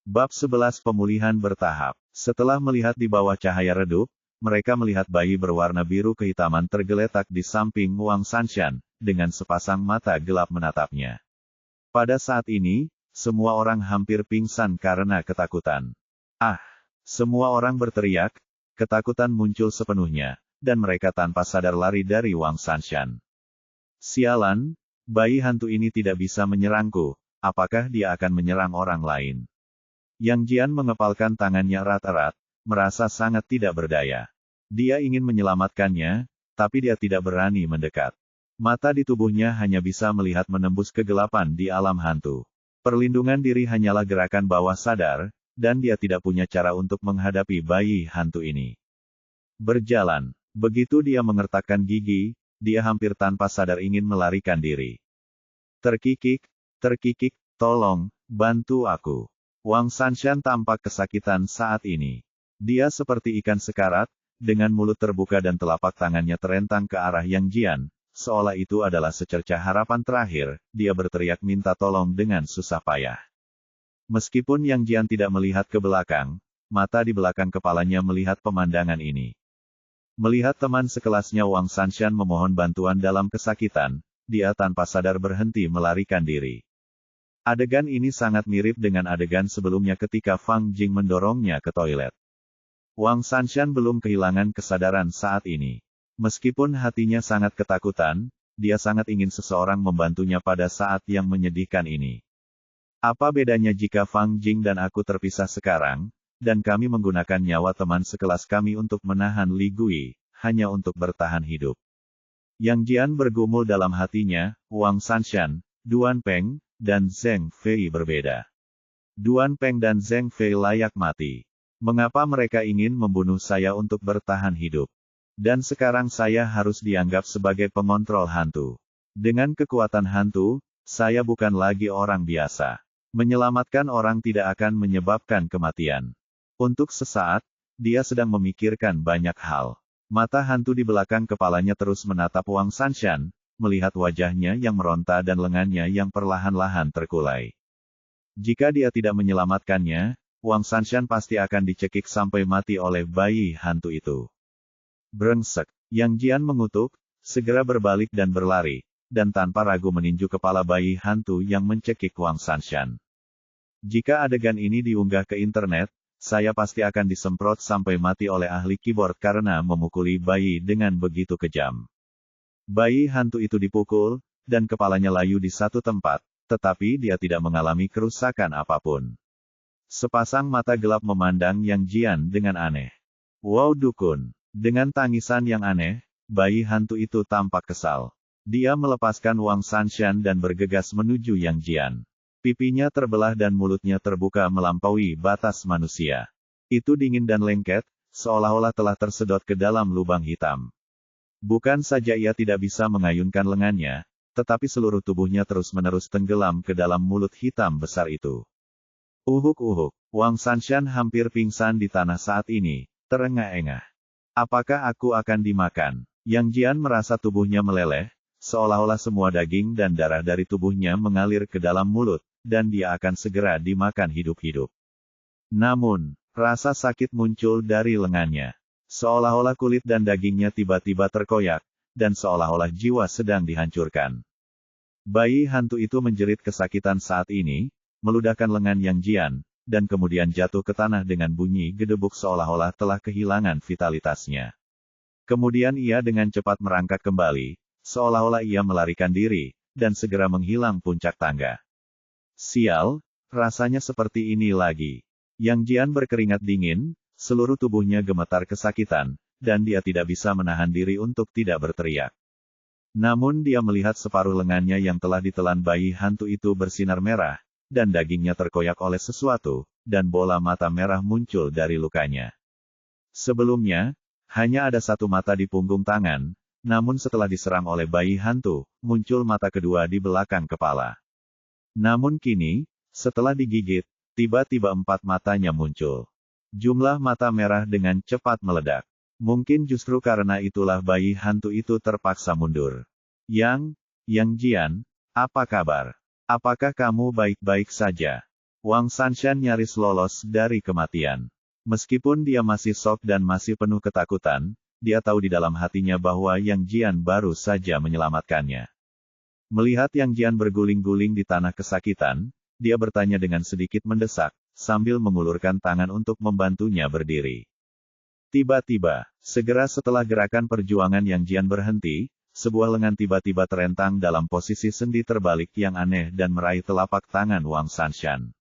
Bab 11 Pemulihan bertahap. Setelah melihat di bawah cahaya redup, mereka melihat bayi berwarna biru kehitaman tergeletak di samping Wang Sanshan, dengan sepasang mata gelap menatapnya. Pada saat ini, semua orang hampir pingsan karena ketakutan. Ah! Semua orang berteriak, ketakutan muncul sepenuhnya, dan mereka tanpa sadar lari dari Wang Sanshan. Sialan, bayi hantu ini tidak bisa menyerangku, apakah dia akan menyerang orang lain? Yang Jian mengepalkan tangannya erat-erat, merasa sangat tidak berdaya. Dia ingin menyelamatkannya, tapi dia tidak berani mendekat. Mata di tubuhnya hanya bisa melihat menembus kegelapan di alam hantu. Perlindungan diri hanyalah gerakan bawah sadar, dan dia tidak punya cara untuk menghadapi bayi hantu ini. Berjalan. Begitu dia mengertakkan gigi, dia hampir tanpa sadar ingin melarikan diri. Terkikik, tolong, bantu aku. Wang Sanshan tampak kesakitan saat ini. Dia seperti ikan sekarat, dengan mulut terbuka dan telapak tangannya terentang ke arah Yang Jian, seolah itu adalah secercah harapan terakhir, dia berteriak minta tolong dengan susah payah. Meskipun Yang Jian tidak melihat ke belakang, mata di belakang kepalanya melihat pemandangan ini. Melihat teman sekelasnya Wang Sanshan memohon bantuan dalam kesakitan, dia tanpa sadar berhenti melarikan diri. Adegan ini sangat mirip dengan adegan sebelumnya ketika Fang Jing mendorongnya ke toilet. Wang Sanshan belum kehilangan kesadaran saat ini. Meskipun hatinya sangat ketakutan, dia sangat ingin seseorang membantunya pada saat yang menyedihkan ini. Apa bedanya jika Fang Jing dan aku terpisah sekarang, dan kami menggunakan nyawa teman sekelas kami untuk menahan Li Gui, hanya untuk bertahan hidup. Yang Jian bergumul dalam hatinya, Wang Sanshan, Duan Peng, dan Zheng Fei berbeda. Duan Peng dan Zheng Fei layak mati. Mengapa mereka ingin membunuh saya untuk bertahan hidup? Dan sekarang saya harus dianggap sebagai pengontrol hantu. Dengan kekuatan hantu, saya bukan lagi orang biasa. Menyelamatkan orang tidak akan menyebabkan kematian. Untuk sesaat, dia sedang memikirkan banyak hal. Mata hantu di belakang kepalanya terus menatap Wang Sanshan, melihat wajahnya yang meronta dan lengannya yang perlahan-lahan terkulai. Jika dia tidak menyelamatkannya, Wang Sanshan pasti akan dicekik sampai mati oleh bayi hantu itu. Brengsek, Yang Jian mengutuk, segera berbalik dan berlari, dan tanpa ragu meninju kepala bayi hantu yang mencekik Wang Sanshan. Jika adegan ini diunggah ke internet, saya pasti akan disemprot sampai mati oleh ahli keyboard karena memukuli bayi dengan begitu kejam. Bayi hantu itu dipukul, dan kepalanya layu di satu tempat, tetapi dia tidak mengalami kerusakan apapun. Sepasang mata gelap memandang Yang Jian dengan aneh. Wow dukun! Dengan tangisan yang aneh, bayi hantu itu tampak kesal. Dia melepaskan Wang Sanshan dan bergegas menuju Yang Jian. Pipinya terbelah dan mulutnya terbuka melampaui batas manusia. Itu dingin dan lengket, seolah-olah telah tersedot ke dalam lubang hitam. Bukan saja ia tidak bisa mengayunkan lengannya, tetapi seluruh tubuhnya terus-menerus tenggelam ke dalam mulut hitam besar itu. Uhuk-uhuk, Wang Sanshan hampir pingsan di tanah saat ini, terengah-engah. Apakah aku akan dimakan? Yang Jian merasa tubuhnya meleleh, seolah-olah semua daging dan darah dari tubuhnya mengalir ke dalam mulut, dan dia akan segera dimakan hidup-hidup. Namun, rasa sakit muncul dari lengannya. Seolah-olah kulit dan dagingnya tiba-tiba terkoyak, dan seolah-olah jiwa sedang dihancurkan. Bayi hantu itu menjerit kesakitan saat ini, meludahkan lengan Yang Jian, dan kemudian jatuh ke tanah dengan bunyi gedebuk seolah-olah telah kehilangan vitalitasnya. Kemudian ia dengan cepat merangkak kembali, seolah-olah ia melarikan diri, dan segera menghilang puncak tangga. Sial, rasanya seperti ini lagi. Yang Jian berkeringat dingin, seluruh tubuhnya gemetar kesakitan, dan dia tidak bisa menahan diri untuk tidak berteriak. Namun dia melihat separuh lengannya yang telah ditelan bayi hantu itu bersinar merah, dan dagingnya terkoyak oleh sesuatu, dan bola mata merah muncul dari lukanya. Sebelumnya, hanya ada satu mata di punggung tangan, namun setelah diserang oleh bayi hantu, muncul mata kedua di belakang kepala. Namun kini, setelah digigit, tiba-tiba 4 matanya muncul. Jumlah mata merah dengan cepat meledak. Mungkin justru karena itulah bayi hantu itu terpaksa mundur. Yang Jian, apa kabar? Apakah kamu baik-baik saja? Wang Sanshan nyaris lolos dari kematian. Meskipun dia masih shock dan masih penuh ketakutan, dia tahu di dalam hatinya bahwa Yang Jian baru saja menyelamatkannya. Melihat Yang Jian berguling-guling di tanah kesakitan, dia bertanya dengan sedikit mendesak, sambil mengulurkan tangan untuk membantunya berdiri. Tiba-tiba, segera setelah gerakan perjuangan Yang Jian berhenti, sebuah lengan tiba-tiba terentang dalam posisi sendi terbalik yang aneh dan meraih telapak tangan Wang Sanshan.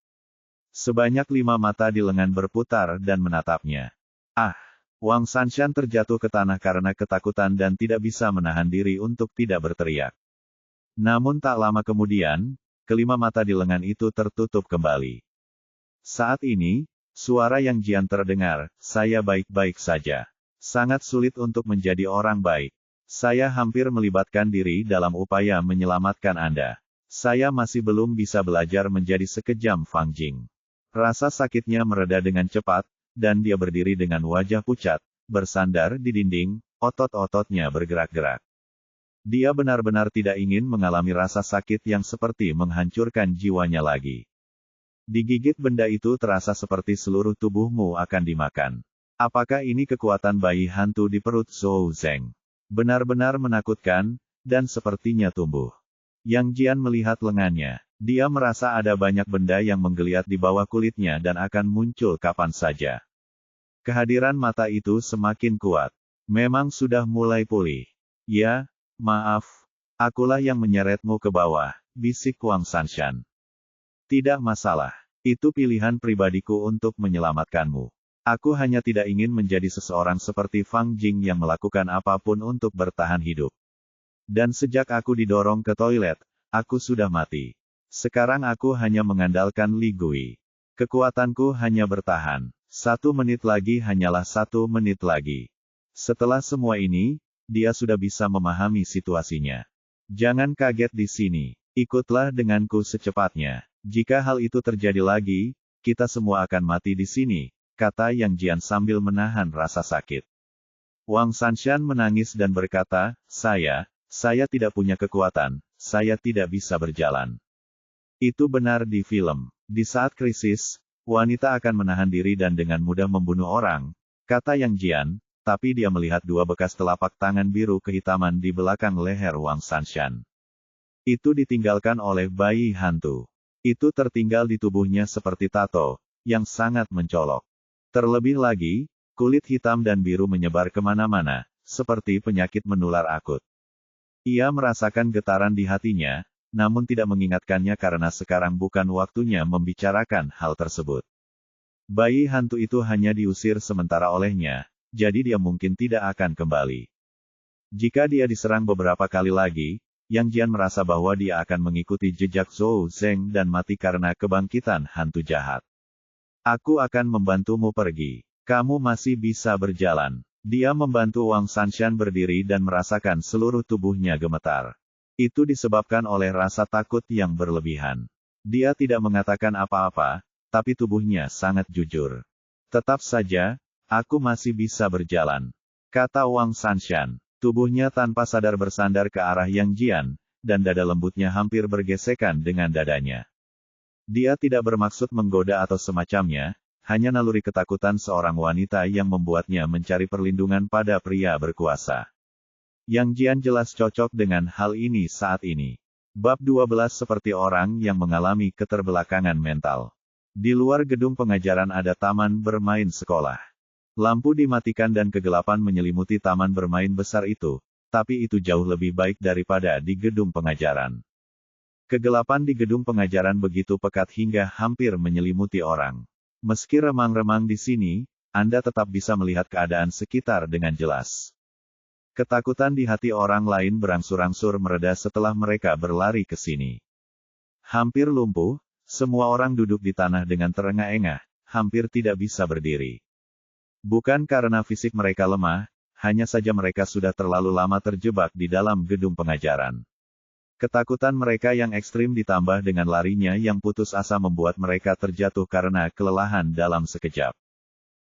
Sebanyak 5 mata di lengan berputar dan menatapnya. Ah! Wang Sanshan terjatuh ke tanah karena ketakutan dan tidak bisa menahan diri untuk tidak berteriak. Namun tak lama kemudian, kelima mata di lengan itu tertutup kembali. Saat ini, suara Yang Jian terdengar, "Saya baik-baik saja. Sangat sulit untuk menjadi orang baik. Saya hampir melibatkan diri dalam upaya menyelamatkan Anda. Saya masih belum bisa belajar menjadi sekejam Fang Jing." Rasa sakitnya mereda dengan cepat, dan dia berdiri dengan wajah pucat, bersandar di dinding, otot-ototnya bergerak-gerak. Dia benar-benar tidak ingin mengalami rasa sakit yang seperti menghancurkan jiwanya lagi. Digigit benda itu terasa seperti seluruh tubuhmu akan dimakan. Apakah ini kekuatan bayi hantu di perut Zhou Zeng? Benar-benar menakutkan, dan sepertinya tumbuh. Yang Jian melihat lengannya. Dia merasa ada banyak benda yang menggeliat di bawah kulitnya dan akan muncul kapan saja. Kehadiran mata itu semakin kuat. Memang sudah mulai pulih. Ya, maaf. Akulah yang menyeretmu ke bawah, bisik Wang Sanshan. Tidak masalah. Itu pilihan pribadiku untuk menyelamatkanmu. Aku hanya tidak ingin menjadi seseorang seperti Fang Jing yang melakukan apapun untuk bertahan hidup. Dan sejak aku didorong ke toilet, aku sudah mati. Sekarang aku hanya mengandalkan Li Gui. Kekuatanku hanya bertahan. 1 menit lagi hanyalah 1 menit lagi. Setelah semua ini, dia sudah bisa memahami situasinya. Jangan kaget di sini. Ikutlah denganku secepatnya. Jika hal itu terjadi lagi, kita semua akan mati di sini, kata Yang Jian sambil menahan rasa sakit. Wang Sanshan menangis dan berkata, saya tidak punya kekuatan, saya tidak bisa berjalan. Itu benar di film. Di saat krisis, wanita akan menahan diri dan dengan mudah membunuh orang, kata Yang Jian, tapi dia melihat 2 bekas telapak tangan biru kehitaman di belakang leher Wang Sanshan. Itu ditinggalkan oleh bayi hantu. Itu tertinggal di tubuhnya seperti tato, yang sangat mencolok. Terlebih lagi, kulit hitam dan biru menyebar kemana-mana, seperti penyakit menular akut. Ia merasakan getaran di hatinya, namun tidak mengingatkannya karena sekarang bukan waktunya membicarakan hal tersebut. Bayi hantu itu hanya diusir sementara olehnya, jadi dia mungkin tidak akan kembali. Jika dia diserang beberapa kali lagi, Yang Jian merasa bahwa dia akan mengikuti jejak Zhou Zeng dan mati karena kebangkitan hantu jahat. Aku akan membantumu pergi. Kamu masih bisa berjalan. Dia membantu Wang Sanshan berdiri dan merasakan seluruh tubuhnya gemetar. Itu disebabkan oleh rasa takut yang berlebihan. Dia tidak mengatakan apa-apa, tapi tubuhnya sangat jujur. Tetap saja, aku masih bisa berjalan, kata Wang Sanshan. Tubuhnya tanpa sadar bersandar ke arah Yang Jian, dan dada lembutnya hampir bergesekan dengan dadanya. Dia tidak bermaksud menggoda atau semacamnya, hanya naluri ketakutan seorang wanita yang membuatnya mencari perlindungan pada pria berkuasa. Yang Jian jelas cocok dengan hal ini saat ini. Bab 12 seperti orang yang mengalami keterbelakangan mental. Di luar gedung pengajaran ada taman bermain sekolah. Lampu dimatikan dan kegelapan menyelimuti taman bermain besar itu, tapi itu jauh lebih baik daripada di gedung pengajaran. Kegelapan di gedung pengajaran begitu pekat hingga hampir menyelimuti orang. Meski remang-remang di sini, Anda tetap bisa melihat keadaan sekitar dengan jelas. Ketakutan di hati orang lain berangsur-angsur mereda setelah mereka berlari ke sini. Hampir lumpuh, semua orang duduk di tanah dengan terengah-engah, hampir tidak bisa berdiri. Bukan karena fisik mereka lemah, hanya saja mereka sudah terlalu lama terjebak di dalam gedung pengajaran. Ketakutan mereka yang ekstrim ditambah dengan larinya yang putus asa membuat mereka terjatuh karena kelelahan dalam sekejap.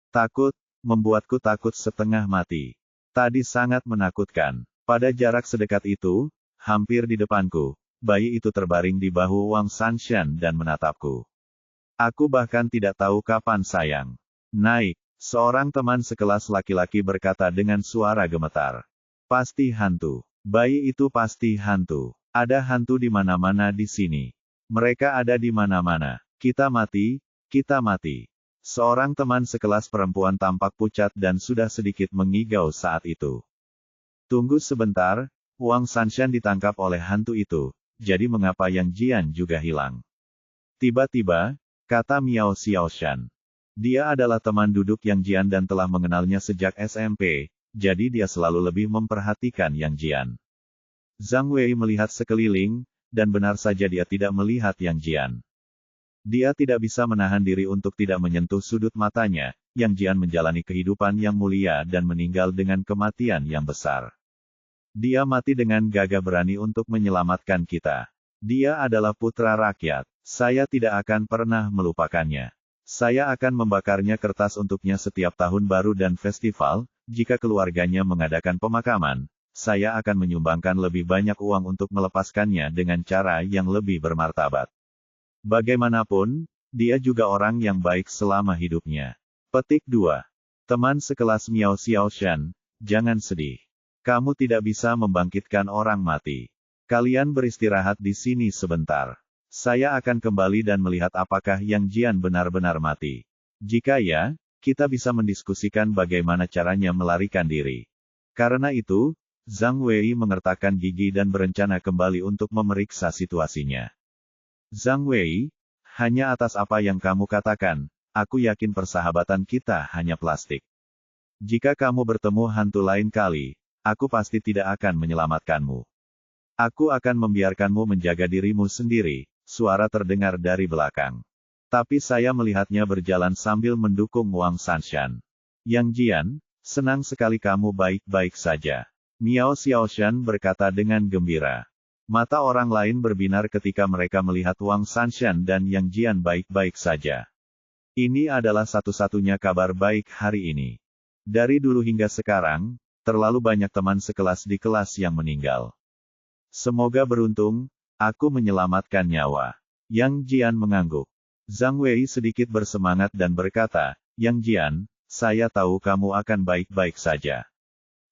Takut, membuatku takut setengah mati. Tadi sangat menakutkan. Pada jarak sedekat itu, hampir di depanku, bayi itu terbaring di bahu Wang Sanshan dan menatapku. Aku bahkan tidak tahu kapan sayang. Naik, seorang teman sekelas laki-laki berkata dengan suara gemetar. Pasti hantu. Bayi itu pasti hantu. Ada hantu di mana-mana di sini. Mereka ada di mana-mana. Kita mati, kita mati. Seorang teman sekelas perempuan tampak pucat dan sudah sedikit mengigau saat itu. Tunggu sebentar, Wang Sanshan ditangkap oleh hantu itu, jadi mengapa Yang Jian juga hilang? Tiba-tiba, kata Miao Xiaoshan. Dia adalah teman duduk Yang Jian dan telah mengenalnya sejak SMP, jadi dia selalu lebih memperhatikan Yang Jian. Zhang Wei melihat sekeliling, dan benar saja dia tidak melihat Yang Jian. Dia tidak bisa menahan diri untuk tidak menyentuh sudut matanya. Yang Jian menjalani kehidupan yang mulia dan meninggal dengan kematian yang besar. Dia mati dengan gagah berani untuk menyelamatkan kita. Dia adalah putra rakyat. Saya tidak akan pernah melupakannya. Saya akan membakarnya kertas untuknya setiap tahun baru dan festival. Jika keluarganya mengadakan pemakaman, saya akan menyumbangkan lebih banyak uang untuk melepaskannya dengan cara yang lebih bermartabat. Bagaimanapun, dia juga orang yang baik selama hidupnya. Petik 2. Teman sekelas Miao Xiaoshan, jangan sedih. Kamu tidak bisa membangkitkan orang mati. Kalian beristirahat di sini sebentar. Saya akan kembali dan melihat apakah Yang Jian benar-benar mati. Jika ya, kita bisa mendiskusikan bagaimana caranya melarikan diri. Karena itu, Zhang Wei mengertakkan gigi dan berencana kembali untuk memeriksa situasinya. Zhang Wei, hanya atas apa yang kamu katakan, aku yakin persahabatan kita hanya plastik. Jika kamu bertemu hantu lain kali, aku pasti tidak akan menyelamatkanmu. Aku akan membiarkanmu menjaga dirimu sendiri, suara terdengar dari belakang. Tapi saya melihatnya berjalan sambil mendukung Wang Sanshan. Yang Jian, senang sekali kamu baik-baik saja. Miao Xiaoshan berkata dengan gembira. Mata orang lain berbinar ketika mereka melihat Wang Sanshan dan Yang Jian baik-baik saja. Ini adalah satu-satunya kabar baik hari ini. Dari dulu hingga sekarang, terlalu banyak teman sekelas di kelas yang meninggal. Semoga beruntung, aku menyelamatkan nyawa. Yang Jian mengangguk. Zhang Wei sedikit bersemangat dan berkata, Yang Jian, saya tahu kamu akan baik-baik saja.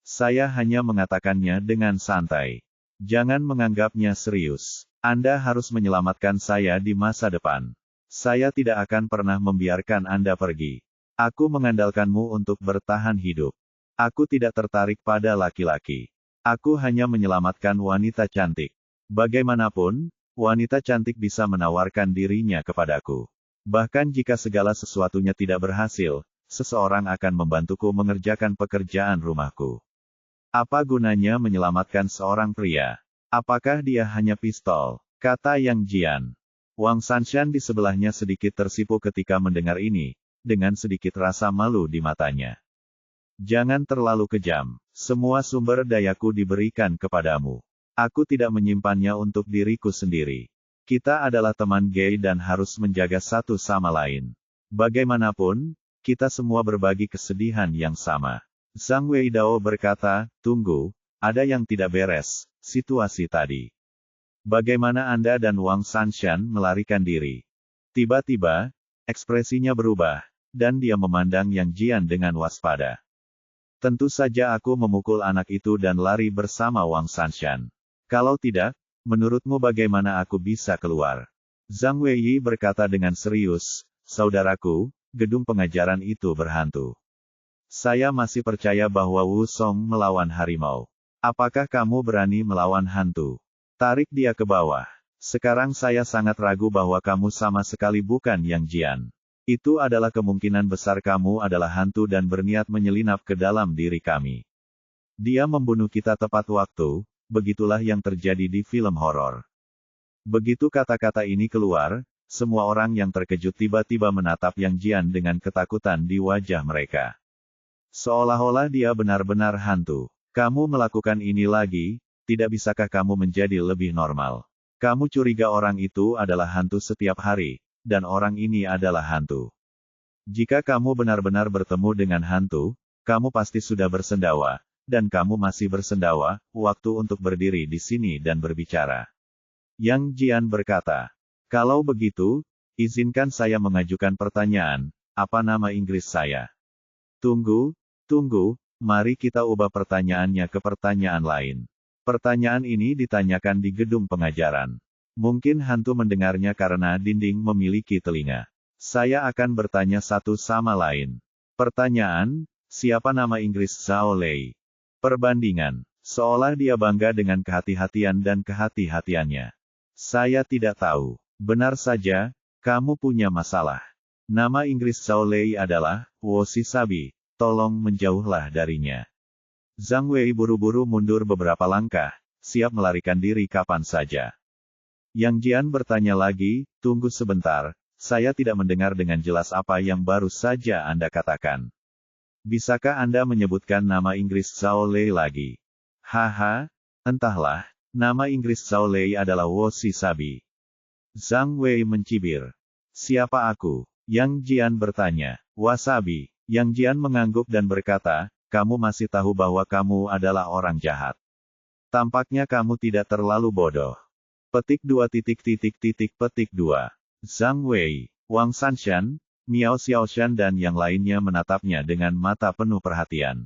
Saya hanya mengatakannya dengan santai. Jangan menganggapnya serius. Anda harus menyelamatkan saya di masa depan. Saya tidak akan pernah membiarkan Anda pergi. Aku mengandalkanmu untuk bertahan hidup. Aku tidak tertarik pada laki-laki. Aku hanya menyelamatkan wanita cantik. Bagaimanapun, wanita cantik bisa menawarkan dirinya kepadaku. Bahkan jika segala sesuatunya tidak berhasil, seseorang akan membantuku mengerjakan pekerjaan rumahku. Apa gunanya menyelamatkan seorang pria? Apakah dia hanya pistol? Kata Yang Jian. Wang Sanshan di sebelahnya sedikit tersipu ketika mendengar ini, dengan sedikit rasa malu di matanya. Jangan terlalu kejam. Semua sumber dayaku diberikan kepadamu. Aku tidak menyimpannya untuk diriku sendiri. Kita adalah teman gay dan harus menjaga satu sama lain. Bagaimanapun, kita semua berbagi kesedihan yang sama. Zhang Weidao berkata, tunggu, ada yang tidak beres, situasi tadi. Bagaimana Anda dan Wang Sanshan melarikan diri? Tiba-tiba, ekspresinya berubah, dan dia memandang Yang Jian dengan waspada. Tentu saja aku memukul anak itu dan lari bersama Wang Sanshan. Kalau tidak, menurutmu bagaimana aku bisa keluar? Zhang Wei berkata dengan serius, saudaraku, gedung pengajaran itu berhantu. Saya masih percaya bahwa Wu Song melawan harimau. Apakah kamu berani melawan hantu? Tarik dia ke bawah. Sekarang saya sangat ragu bahwa kamu sama sekali bukan Yang Jian. Itu adalah kemungkinan besar kamu adalah hantu dan berniat menyelinap ke dalam diri kami. Dia membunuh kita tepat waktu, begitulah yang terjadi di film horor. Begitu kata-kata ini keluar, semua orang yang terkejut tiba-tiba menatap Yang Jian dengan ketakutan di wajah mereka. Seolah-olah dia benar-benar hantu. Kamu melakukan ini lagi, tidak bisakah kamu menjadi lebih normal? Kamu curiga orang itu adalah hantu setiap hari, dan orang ini adalah hantu. Jika kamu benar-benar bertemu dengan hantu, kamu pasti sudah bersendawa, dan kamu masih bersendawa, waktu untuk berdiri di sini dan berbicara. Yang Jian berkata, kalau begitu, Izinkan saya mengajukan pertanyaan, apa nama Inggris saya? Tunggu, mari kita ubah pertanyaannya ke pertanyaan lain. Pertanyaan ini ditanyakan di gedung pengajaran. Mungkin hantu mendengarnya karena dinding memiliki telinga. Saya akan bertanya satu sama lain. Pertanyaan, siapa nama Inggris Zhao Lei? Perbandingan, seolah dia bangga dengan kehati-hatian dan kehati-hatiannya. Saya tidak tahu. Benar saja, kamu punya masalah. Nama Inggris Zhao Lei adalah Wo Shisabi. Tolong menjauhlah darinya. Zhang Wei buru-buru mundur beberapa langkah, siap melarikan diri kapan saja. Yang Jian bertanya lagi, tunggu sebentar, saya tidak mendengar dengan jelas apa yang baru saja Anda katakan. Bisakah Anda menyebutkan nama Inggris Zhao Lei lagi? Haha, entahlah, nama Inggris Zhao Lei adalah Wo Shisabi. Zhang Wei mencibir. Siapa aku? Yang Jian bertanya. Wasabi. Yang Jian mengangguk dan berkata, kamu masih tahu bahwa kamu adalah orang jahat. Tampaknya kamu tidak terlalu bodoh. Petik 2. Petik 2. Zhang Wei, Wang Sanshan, Miao Xiaoshan dan yang lainnya menatapnya dengan mata penuh perhatian.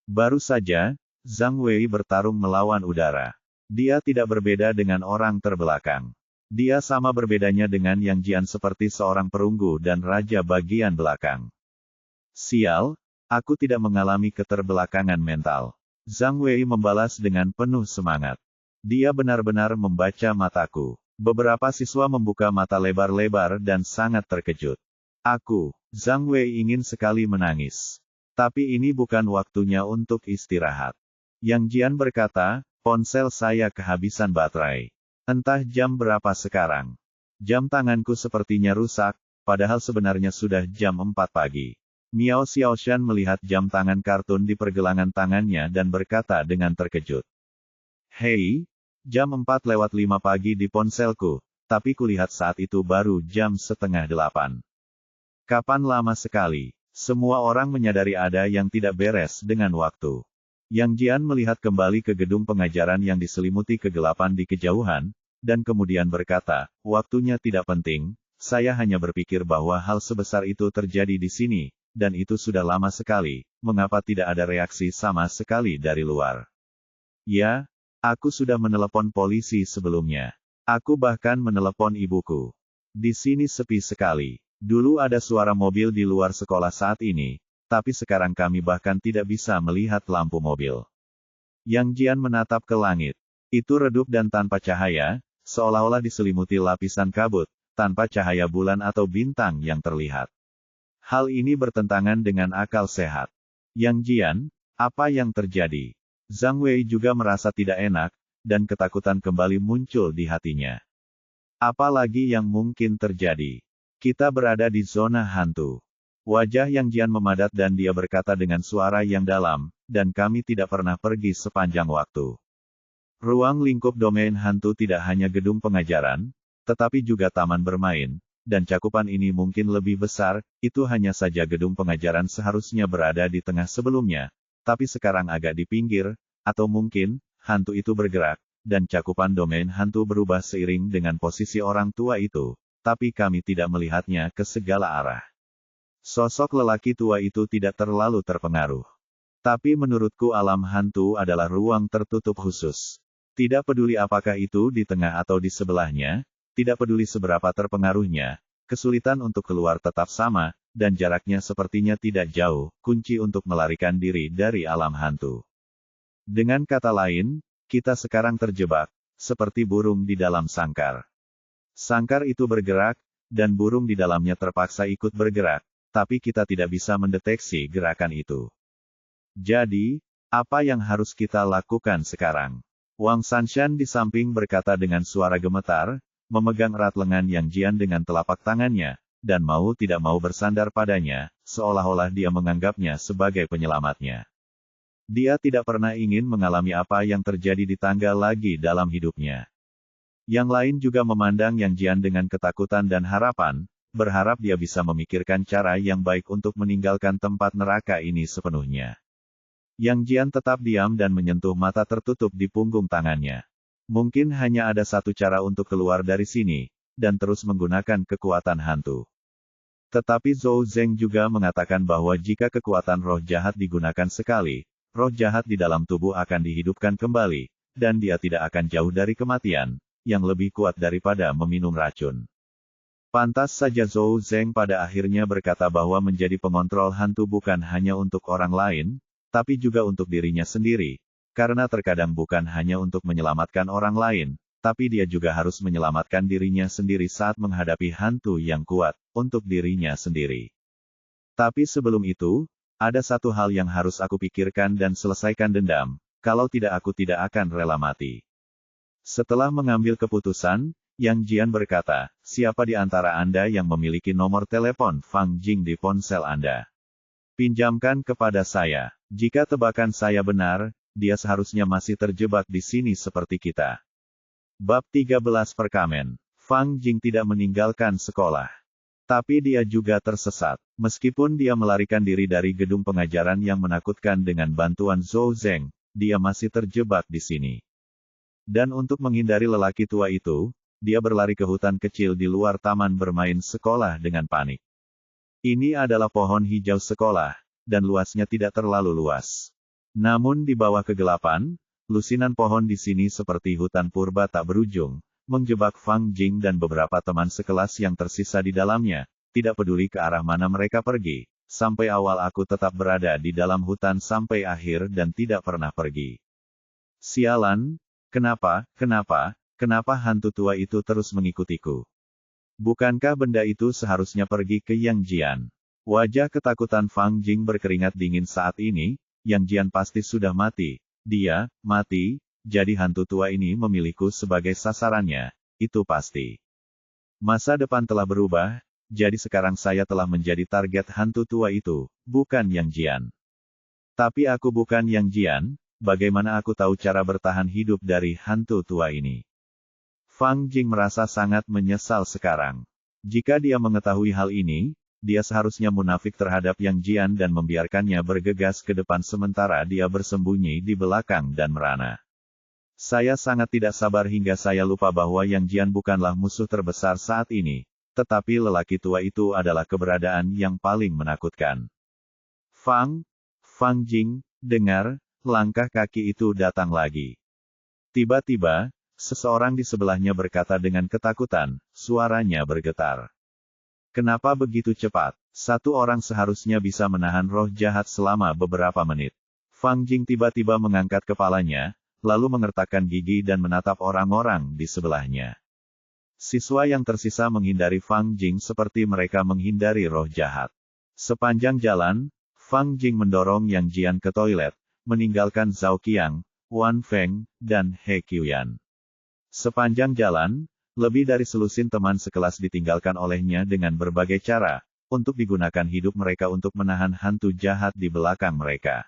Baru saja, Zhang Wei bertarung melawan udara. Dia tidak berbeda dengan orang terbelakang. Dia sama berbedanya dengan Yang Jian seperti seorang perunggu dan raja bagian belakang. Sial, aku tidak mengalami keterbelakangan mental. Zhang Wei membalas dengan penuh semangat. Dia benar-benar membaca mataku. Beberapa siswa membuka mata lebar-lebar dan sangat terkejut. Zhang Wei ingin sekali menangis. Tapi ini bukan waktunya untuk istirahat. Yang Jian berkata, ponsel saya kehabisan baterai. Entah jam berapa sekarang. Jam tanganku sepertinya rusak, padahal sebenarnya sudah jam 4 pagi. Miao Xiaoshan melihat jam tangan kartun di pergelangan tangannya dan berkata dengan terkejut. Hei, jam 4:05 pagi di ponselku, tapi kulihat saat itu baru jam 7:30. Kapan lama sekali, semua orang menyadari ada yang tidak beres dengan waktu. Yang Jian melihat kembali ke gedung pengajaran yang diselimuti kegelapan di kejauhan, dan kemudian berkata, waktunya tidak penting, saya hanya berpikir bahwa hal sebesar itu terjadi di sini. Dan itu sudah lama sekali, mengapa tidak ada reaksi sama sekali dari luar? Ya, aku sudah menelepon polisi sebelumnya. Aku bahkan menelepon ibuku. Di sini sepi sekali. Dulu ada suara mobil di luar sekolah saat ini, tapi sekarang kami bahkan tidak bisa melihat lampu mobil. Yang Jian menatap ke langit. Itu redup dan tanpa cahaya, seolah-olah diselimuti lapisan kabut, tanpa cahaya bulan atau bintang yang terlihat. Hal ini bertentangan dengan akal sehat. Yang Jian, apa yang terjadi? Zhang Wei juga merasa tidak enak, dan ketakutan kembali muncul di hatinya. Apalagi yang mungkin terjadi? Kita berada di zona hantu. Wajah Yang Jian memadat dan dia berkata dengan suara yang dalam, dan kami tidak pernah pergi sepanjang waktu. Ruang lingkup domain hantu tidak hanya gedung pengajaran, tetapi juga taman bermain. Dan cakupan ini mungkin lebih besar, itu hanya saja gedung pengajaran seharusnya berada di tengah sebelumnya, tapi sekarang agak di pinggir, atau mungkin, hantu itu bergerak, dan cakupan domain hantu berubah seiring dengan posisi orang tua itu, tapi kami tidak melihatnya ke segala arah. Sosok lelaki tua itu tidak terlalu terpengaruh. Tapi menurutku alam hantu adalah ruang tertutup khusus. Tidak peduli apakah itu di tengah atau di sebelahnya, tidak peduli seberapa terpengaruhnya, kesulitan untuk keluar tetap sama, dan jaraknya sepertinya tidak jauh, kunci untuk melarikan diri dari alam hantu. Dengan kata lain, kita sekarang terjebak, seperti burung di dalam sangkar. Sangkar itu bergerak, dan burung di dalamnya terpaksa ikut bergerak, tapi kita tidak bisa mendeteksi gerakan itu. Jadi, apa yang harus kita lakukan sekarang? Wang Sanshan di samping berkata dengan suara gemetar, memegang erat lengan Yang Jian dengan telapak tangannya, dan mau tidak mau bersandar padanya, seolah-olah dia menganggapnya sebagai penyelamatnya. Dia tidak pernah ingin mengalami apa yang terjadi di tangga lagi dalam hidupnya. Yang lain juga memandang Yang Jian dengan ketakutan dan harapan, berharap dia bisa memikirkan cara yang baik untuk meninggalkan tempat neraka ini sepenuhnya. Yang Jian tetap diam dan menyentuh mata tertutup di punggung tangannya. Mungkin hanya ada satu cara untuk keluar dari sini, dan terus menggunakan kekuatan hantu. Tetapi Zhou Zeng juga mengatakan bahwa jika kekuatan roh jahat digunakan sekali, roh jahat di dalam tubuh akan dihidupkan kembali, dan dia tidak akan jauh dari kematian, yang lebih kuat daripada meminum racun. Pantas saja Zhou Zeng pada akhirnya berkata bahwa menjadi pengontrol hantu bukan hanya untuk orang lain, tapi juga untuk dirinya sendiri, karena terkadang bukan hanya untuk menyelamatkan orang lain, tapi dia juga harus menyelamatkan dirinya sendiri saat menghadapi hantu yang kuat, untuk dirinya sendiri. Tapi sebelum itu, ada satu hal yang harus aku pikirkan dan selesaikan dendam, kalau tidak aku tidak akan rela mati. Setelah mengambil keputusan, Yang Jian berkata, siapa di antara Anda yang memiliki nomor telepon Fang Jing di ponsel Anda? Pinjamkan kepada saya. Jika tebakan saya benar, dia seharusnya masih terjebak di sini seperti kita. Bab 13 Perkamen. Fang Jing tidak meninggalkan sekolah. Tapi dia juga tersesat. Meskipun dia melarikan diri dari gedung pengajaran yang menakutkan dengan bantuan Zhou Zeng, dia masih terjebak di sini. Dan untuk menghindari lelaki tua itu, dia berlari ke hutan kecil di luar taman bermain sekolah dengan panik. Ini adalah pohon hijau sekolah, dan luasnya tidak terlalu luas. Namun di bawah kegelapan, lusinan pohon di sini seperti hutan purba tak berujung, menjebak Fang Jing dan beberapa teman sekelas yang tersisa di dalamnya, tidak peduli ke arah mana mereka pergi. Sampai awal aku tetap berada di dalam hutan sampai akhir dan tidak pernah pergi. Sialan, kenapa hantu tua itu terus mengikutiku? Bukankah benda itu seharusnya pergi ke Yang Jian? Wajah ketakutan Fang Jing berkeringat dingin saat ini, Yang Jian pasti sudah mati. Dia mati, jadi hantu tua ini memilihku sebagai sasarannya, itu pasti. Masa depan telah berubah, jadi sekarang saya telah menjadi target hantu tua itu, bukan Yang Jian. Tapi aku bukan Yang Jian, bagaimana aku tahu cara bertahan hidup dari hantu tua ini? Fang Jing merasa sangat menyesal sekarang. Jika dia mengetahui hal ini, dia seharusnya munafik terhadap Yang Jian dan membiarkannya bergegas ke depan sementara dia bersembunyi di belakang dan merana. Saya sangat tidak sabar hingga saya lupa bahwa Yang Jian bukanlah musuh terbesar saat ini, tetapi lelaki tua itu adalah keberadaan yang paling menakutkan. Fang Jing, dengar, langkah kaki itu datang lagi. Tiba-tiba, seseorang di sebelahnya berkata dengan ketakutan, suaranya bergetar. Kenapa begitu cepat? Satu orang seharusnya bisa menahan roh jahat selama beberapa menit. Fang Jing tiba-tiba mengangkat kepalanya, lalu mengertakkan gigi dan menatap orang-orang di sebelahnya. Siswa yang tersisa menghindari Fang Jing seperti mereka menghindari roh jahat. Sepanjang jalan, Fang Jing mendorong Yang Jian ke toilet, meninggalkan Zhao Qiang, Wan Feng, dan He Qiuyan. Sepanjang jalan, lebih dari selusin teman sekelas ditinggalkan olehnya dengan berbagai cara, untuk digunakan hidup mereka untuk menahan hantu jahat di belakang mereka.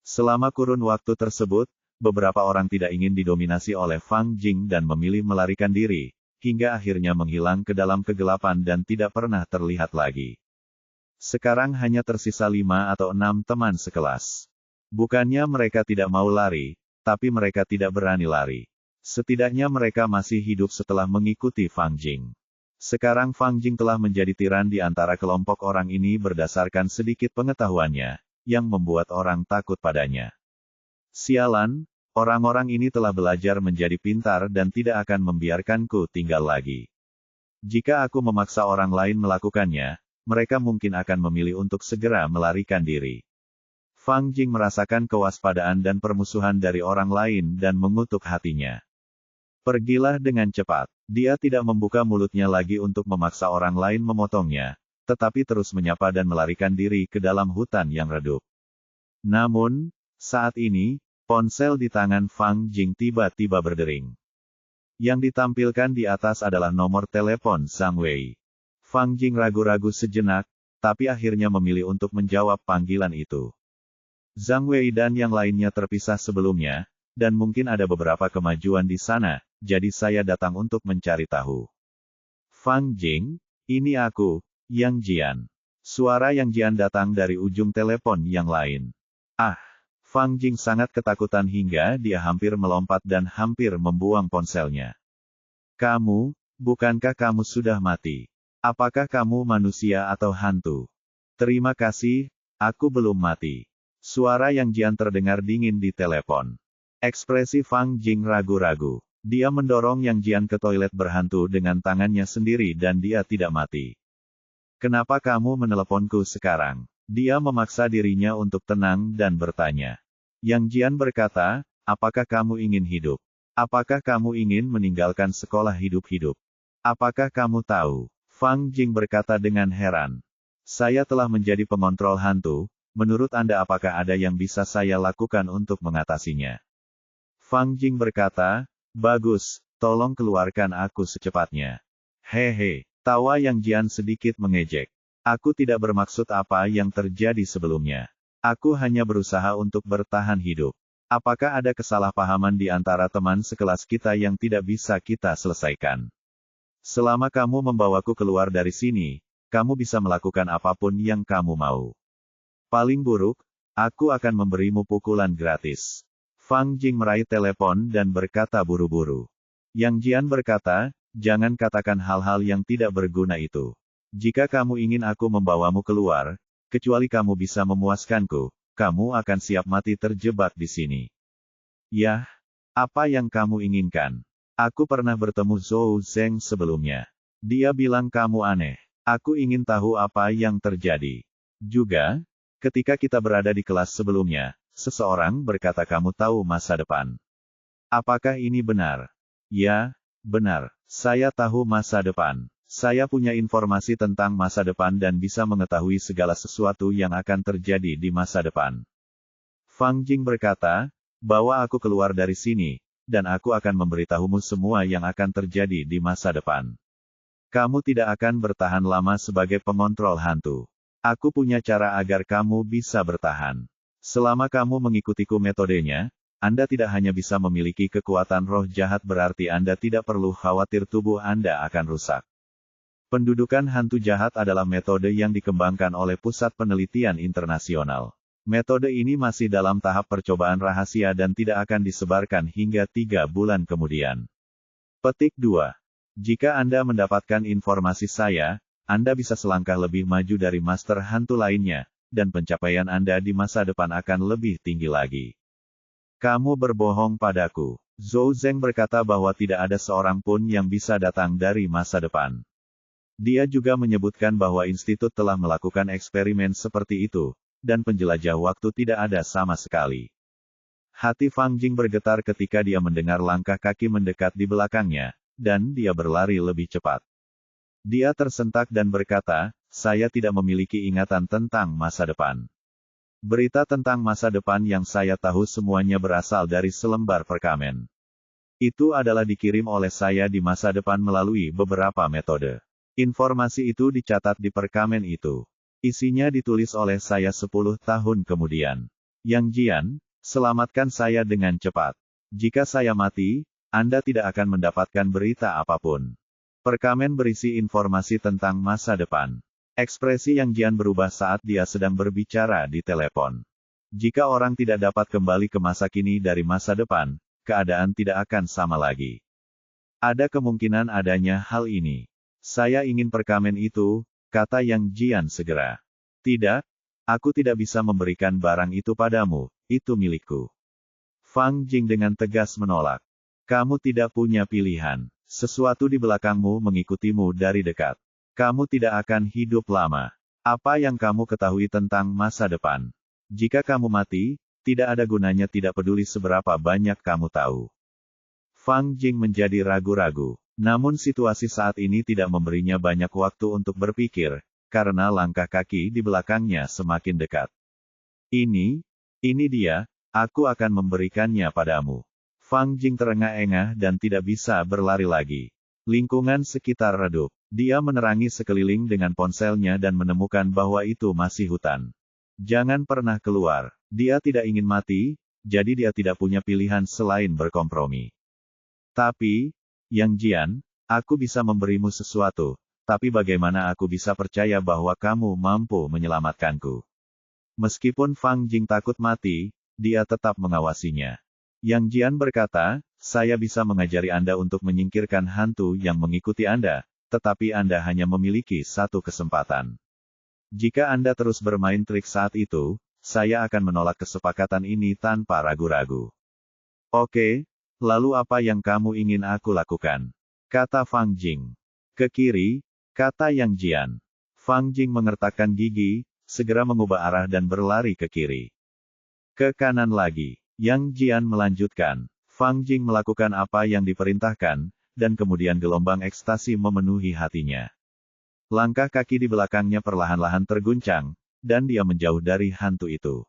Selama kurun waktu tersebut, beberapa orang tidak ingin didominasi oleh Fang Jing dan memilih melarikan diri, hingga akhirnya menghilang ke dalam kegelapan dan tidak pernah terlihat lagi. Sekarang hanya tersisa 5 atau 6 teman sekelas. Bukannya mereka tidak mau lari, tapi mereka tidak berani lari. Setidaknya mereka masih hidup setelah mengikuti Fang Jing. Sekarang Fang Jing telah menjadi tiran di antara kelompok orang ini berdasarkan sedikit pengetahuannya, yang membuat orang takut padanya. Sialan, orang-orang ini telah belajar menjadi pintar dan tidak akan membiarkanku tinggal lagi. Jika aku memaksa orang lain melakukannya, mereka mungkin akan memilih untuk segera melarikan diri. Fang Jing merasakan kewaspadaan dan permusuhan dari orang lain dan mengutuk hatinya. Pergilah dengan cepat. Dia tidak membuka mulutnya lagi untuk memaksa orang lain memotongnya, tetapi terus menyapa dan melarikan diri ke dalam hutan yang redup. Namun, saat ini, ponsel di tangan Fang Jing tiba-tiba berdering. Yang ditampilkan di atas adalah nomor telepon Zhang Wei. Fang Jing ragu-ragu sejenak, tapi akhirnya memilih untuk menjawab panggilan itu. Zhang Wei dan yang lainnya terpisah sebelumnya, dan mungkin ada beberapa kemajuan di sana, jadi saya datang untuk mencari tahu. Fang Jing, ini aku, Yang Jian. Suara Yang Jian datang dari ujung telepon yang lain. Ah! Fang Jing sangat ketakutan hingga dia hampir melompat dan hampir membuang ponselnya. Kamu, bukankah kamu sudah mati? Apakah kamu manusia atau hantu? Terima kasih, aku belum mati. Suara Yang Jian terdengar dingin di telepon. Ekspresi Fang Jing ragu-ragu. Dia mendorong Yang Jian ke toilet berhantu dengan tangannya sendiri dan dia tidak mati. Kenapa kamu meneleponku sekarang? Dia memaksa dirinya untuk tenang dan bertanya. Yang Jian berkata, apakah kamu ingin hidup? Apakah kamu ingin meninggalkan sekolah hidup-hidup? Apakah kamu tahu? Fang Jing berkata dengan heran. Saya telah menjadi pengontrol hantu, menurut Anda apakah ada yang bisa saya lakukan untuk mengatasinya? Fang Jing berkata, bagus, tolong keluarkan aku secepatnya. Hehe, tawa Yang Jian sedikit mengejek. Aku tidak bermaksud apa yang terjadi sebelumnya. Aku hanya berusaha untuk bertahan hidup. Apakah ada kesalahpahaman di antara teman sekelas kita yang tidak bisa kita selesaikan? Selama kamu membawaku keluar dari sini, kamu bisa melakukan apapun yang kamu mau. Paling buruk, aku akan memberimu pukulan gratis. Fang Jing meraih telepon dan berkata buru-buru. Yang Jian berkata, jangan katakan hal-hal yang tidak berguna itu. Jika kamu ingin aku membawamu keluar, kecuali kamu bisa memuaskanku, kamu akan siap mati terjebak di sini. Yah, apa yang kamu inginkan? Aku pernah bertemu Zhou Zeng sebelumnya. Dia bilang kamu aneh. Aku ingin tahu apa yang terjadi. Juga, ketika kita berada di kelas sebelumnya, seseorang berkata kamu tahu masa depan. Apakah ini benar? Ya, benar. Saya tahu masa depan. Saya punya informasi tentang masa depan dan bisa mengetahui segala sesuatu yang akan terjadi di masa depan. Fang Jing berkata, bawa aku keluar dari sini, dan aku akan memberitahumu semua yang akan terjadi di masa depan. Kamu tidak akan bertahan lama sebagai pengontrol hantu. Aku punya cara agar kamu bisa bertahan. Selama kamu mengikutiku metodenya, Anda tidak hanya bisa memiliki kekuatan roh jahat berarti Anda tidak perlu khawatir tubuh Anda akan rusak. Pendudukan hantu jahat adalah metode yang dikembangkan oleh Pusat Penelitian Internasional. Metode ini masih dalam tahap percobaan rahasia dan tidak akan disebarkan hingga 3 bulan kemudian. Petik 2. Jika Anda mendapatkan informasi saya, Anda bisa selangkah lebih maju dari master hantu lainnya, dan pencapaian Anda di masa depan akan lebih tinggi lagi. Kamu berbohong padaku. Zhou Zeng berkata bahwa tidak ada seorang pun yang bisa datang dari masa depan. Dia juga menyebutkan bahwa institut telah melakukan eksperimen seperti itu, dan penjelajah waktu tidak ada sama sekali. Hati Fang Jing bergetar ketika dia mendengar langkah kaki mendekat di belakangnya, dan dia berlari lebih cepat. Dia tersentak dan berkata, saya tidak memiliki ingatan tentang masa depan. Berita tentang masa depan yang saya tahu semuanya berasal dari selembar perkamen. Itu adalah dikirim oleh saya di masa depan melalui beberapa metode. Informasi itu dicatat di perkamen itu. Isinya ditulis oleh saya 10 tahun kemudian. Yang Jian, selamatkan saya dengan cepat. Jika saya mati, Anda tidak akan mendapatkan berita apapun. Perkamen berisi informasi tentang masa depan. Ekspresi Yang Jian berubah saat dia sedang berbicara di telepon. Jika orang tidak dapat kembali ke masa kini dari masa depan, keadaan tidak akan sama lagi. Ada kemungkinan adanya hal ini. Saya ingin perkamen itu, kata Yang Jian segera. Tidak, aku tidak bisa memberikan barang itu padamu, itu milikku. Fang Jing dengan tegas menolak. Kamu tidak punya pilihan. Sesuatu di belakangmu mengikutimu dari dekat. Kamu tidak akan hidup lama. Apa yang kamu ketahui tentang masa depan? Jika kamu mati, tidak ada gunanya tidak peduli seberapa banyak kamu tahu. Fang Jing menjadi ragu-ragu. Namun situasi saat ini tidak memberinya banyak waktu untuk berpikir, karena langkah kaki di belakangnya semakin dekat. Ini dia, aku akan memberikannya padamu. Fang Jing terengah-engah dan tidak bisa berlari lagi. Lingkungan sekitar redup. Dia menerangi sekeliling dengan ponselnya dan menemukan bahwa itu masih hutan. Jangan pernah keluar. Dia tidak ingin mati, jadi dia tidak punya pilihan selain berkompromi. Tapi, Yang Jian, aku bisa memberimu sesuatu, tapi bagaimana aku bisa percaya bahwa kamu mampu menyelamatkanku? Meskipun Fang Jing takut mati, dia tetap mengawasinya. Yang Jian berkata, saya bisa mengajari Anda untuk menyingkirkan hantu yang mengikuti Anda, tetapi Anda hanya memiliki satu kesempatan. Jika Anda terus bermain trik saat itu, saya akan menolak kesepakatan ini tanpa ragu-ragu. Oke, lalu apa yang kamu ingin aku lakukan? Kata Fang Jing. Ke kiri, kata Yang Jian. Fang Jing mengertakkan gigi, segera mengubah arah dan berlari ke kiri. Ke kanan lagi, Yang Jian melanjutkan. Fang Jing melakukan apa yang diperintahkan, dan kemudian gelombang ekstasi memenuhi hatinya. Langkah kaki di belakangnya perlahan-lahan terguncang, dan dia menjauh dari hantu itu.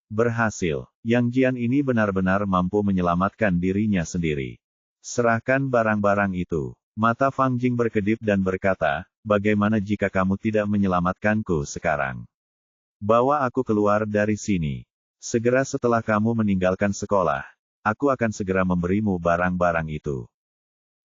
Berhasil, Yang Jian ini benar-benar mampu menyelamatkan dirinya sendiri. Serahkan barang-barang itu. Mata Fang Jing berkedip dan berkata, bagaimana jika kamu tidak menyelamatkanku sekarang? Bawa aku keluar dari sini. Segera setelah kamu meninggalkan sekolah, aku akan segera memberimu barang-barang itu.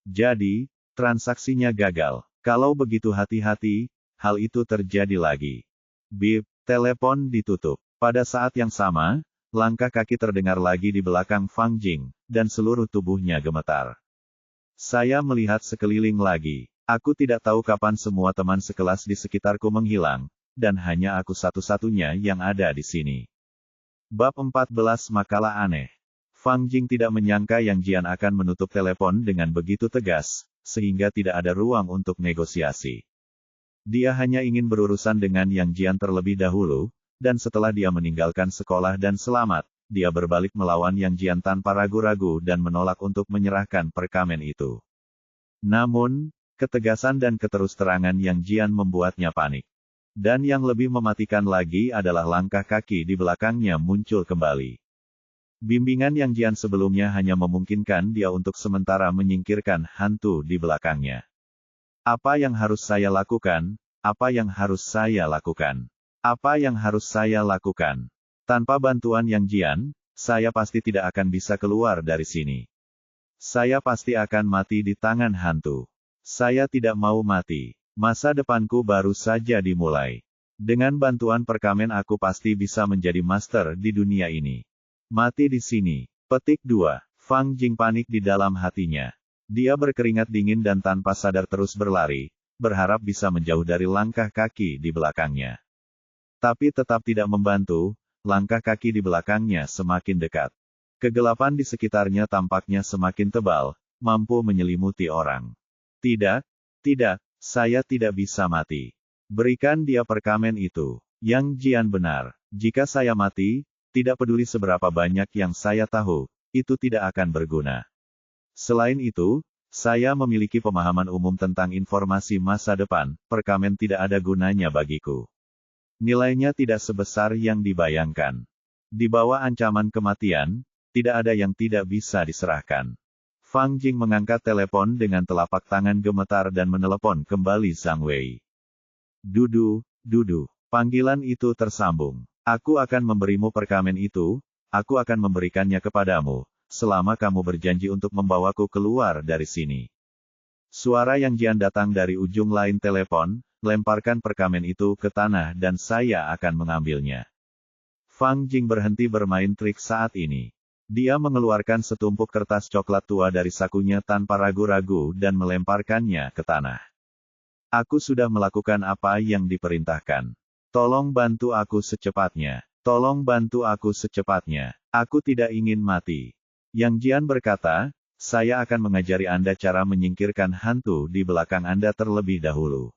Jadi, transaksinya gagal. Kalau begitu hati-hati, hal itu terjadi lagi. Bip, telepon ditutup. Pada saat yang sama, langkah kaki terdengar lagi di belakang Fang Jing, dan seluruh tubuhnya gemetar. Saya melihat sekeliling lagi. Aku tidak tahu kapan semua teman sekelas di sekitarku menghilang, dan hanya aku satu-satunya yang ada di sini. Bab 14 Makalah Aneh. Fang Jing tidak menyangka Yang Jian akan menutup telepon dengan begitu tegas, sehingga tidak ada ruang untuk negosiasi. Dia hanya ingin berurusan dengan Yang Jian terlebih dahulu, dan setelah dia meninggalkan sekolah dan selamat, dia berbalik melawan Yang Jian tanpa ragu-ragu dan menolak untuk menyerahkan perkamen itu. Namun, ketegasan dan keterus-terangan Yang Jian membuatnya panik. Dan yang lebih mematikan lagi adalah langkah kaki di belakangnya muncul kembali. Bimbingan Yang Jian sebelumnya hanya memungkinkan dia untuk sementara menyingkirkan hantu di belakangnya. Apa yang harus saya lakukan? Apa yang harus saya lakukan? Apa yang harus saya lakukan? Tanpa bantuan Yang Jian, saya pasti tidak akan bisa keluar dari sini. Saya pasti akan mati di tangan hantu. Saya tidak mau mati. Masa depanku baru saja dimulai. Dengan bantuan perkamen aku pasti bisa menjadi master di dunia ini. Mati di sini. Petik 2. Fang Jing panik di dalam hatinya. Dia berkeringat dingin dan tanpa sadar terus berlari, berharap bisa menjauh dari langkah kaki di belakangnya. Tapi tetap tidak membantu, langkah kaki di belakangnya semakin dekat. Kegelapan di sekitarnya tampaknya semakin tebal, mampu menyelimuti orang. Tidak, saya tidak bisa mati. Berikan dia perkamen itu. Yang Jian benar. Jika saya mati, tidak peduli seberapa banyak yang saya tahu, itu tidak akan berguna. Selain itu, saya memiliki pemahaman umum tentang informasi masa depan, perkamen tidak ada gunanya bagiku. Nilainya tidak sebesar yang dibayangkan. Di bawah ancaman kematian, tidak ada yang tidak bisa diserahkan. Fang Jing mengangkat telepon dengan telapak tangan gemetar dan menelepon kembali Zhang Wei. Dudu, panggilan itu tersambung. Aku akan memberimu perkamen itu, aku akan memberikannya kepadamu, selama kamu berjanji untuk membawaku keluar dari sini. Suara Yang Jian datang dari ujung lain telepon, lemparkan perkamen itu ke tanah dan saya akan mengambilnya. Fang Jing berhenti bermain trik saat ini. Dia mengeluarkan setumpuk kertas coklat tua dari sakunya tanpa ragu-ragu dan melemparkannya ke tanah. Aku sudah melakukan apa yang diperintahkan. Tolong bantu aku secepatnya. Tolong bantu aku secepatnya. Aku tidak ingin mati. Yang Jian berkata, saya akan mengajari Anda cara menyingkirkan hantu di belakang Anda terlebih dahulu.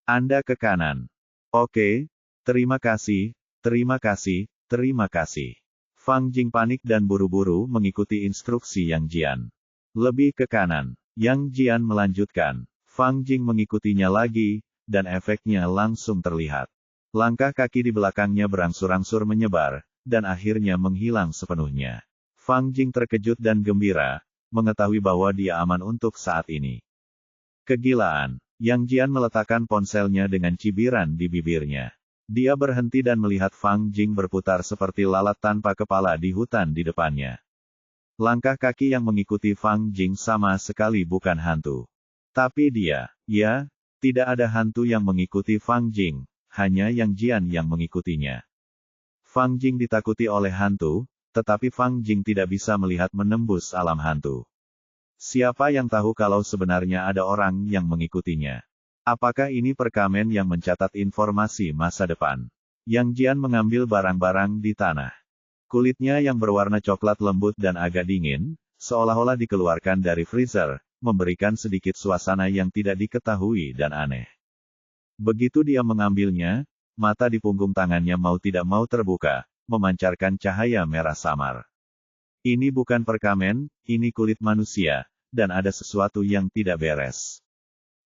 Anda ke kanan. Oke, terima kasih, terima kasih, terima kasih. Fang Jing panik dan buru-buru mengikuti instruksi Yang Jian. Lebih ke kanan. Yang Jian melanjutkan. Fang Jing mengikutinya lagi, dan efeknya langsung terlihat. Langkah kaki di belakangnya berangsur-angsur menyebar, dan akhirnya menghilang sepenuhnya. Fang Jing terkejut dan gembira, mengetahui bahwa dia aman untuk saat ini. Kegilaan. Yang Jian meletakkan ponselnya dengan cibiran di bibirnya. Dia berhenti dan melihat Fang Jing berputar seperti lalat tanpa kepala di hutan di depannya. Langkah kaki yang mengikuti Fang Jing sama sekali bukan hantu. Tapi tidak ada hantu yang mengikuti Fang Jing. Hanya Yang Jian yang mengikutinya. Fang Jing ditakuti oleh hantu, tetapi Fang Jing tidak bisa melihat menembus alam hantu. Siapa yang tahu kalau sebenarnya ada orang yang mengikutinya? Apakah ini perkamen yang mencatat informasi masa depan? Yang Jian mengambil barang-barang di tanah. Kulitnya yang berwarna coklat lembut dan agak dingin, seolah-olah dikeluarkan dari freezer, memberikan sedikit suasana yang tidak diketahui dan aneh. Begitu dia mengambilnya, mata di punggung tangannya mau tidak mau terbuka, memancarkan cahaya merah samar. Ini bukan perkamen, ini kulit manusia, dan ada sesuatu yang tidak beres.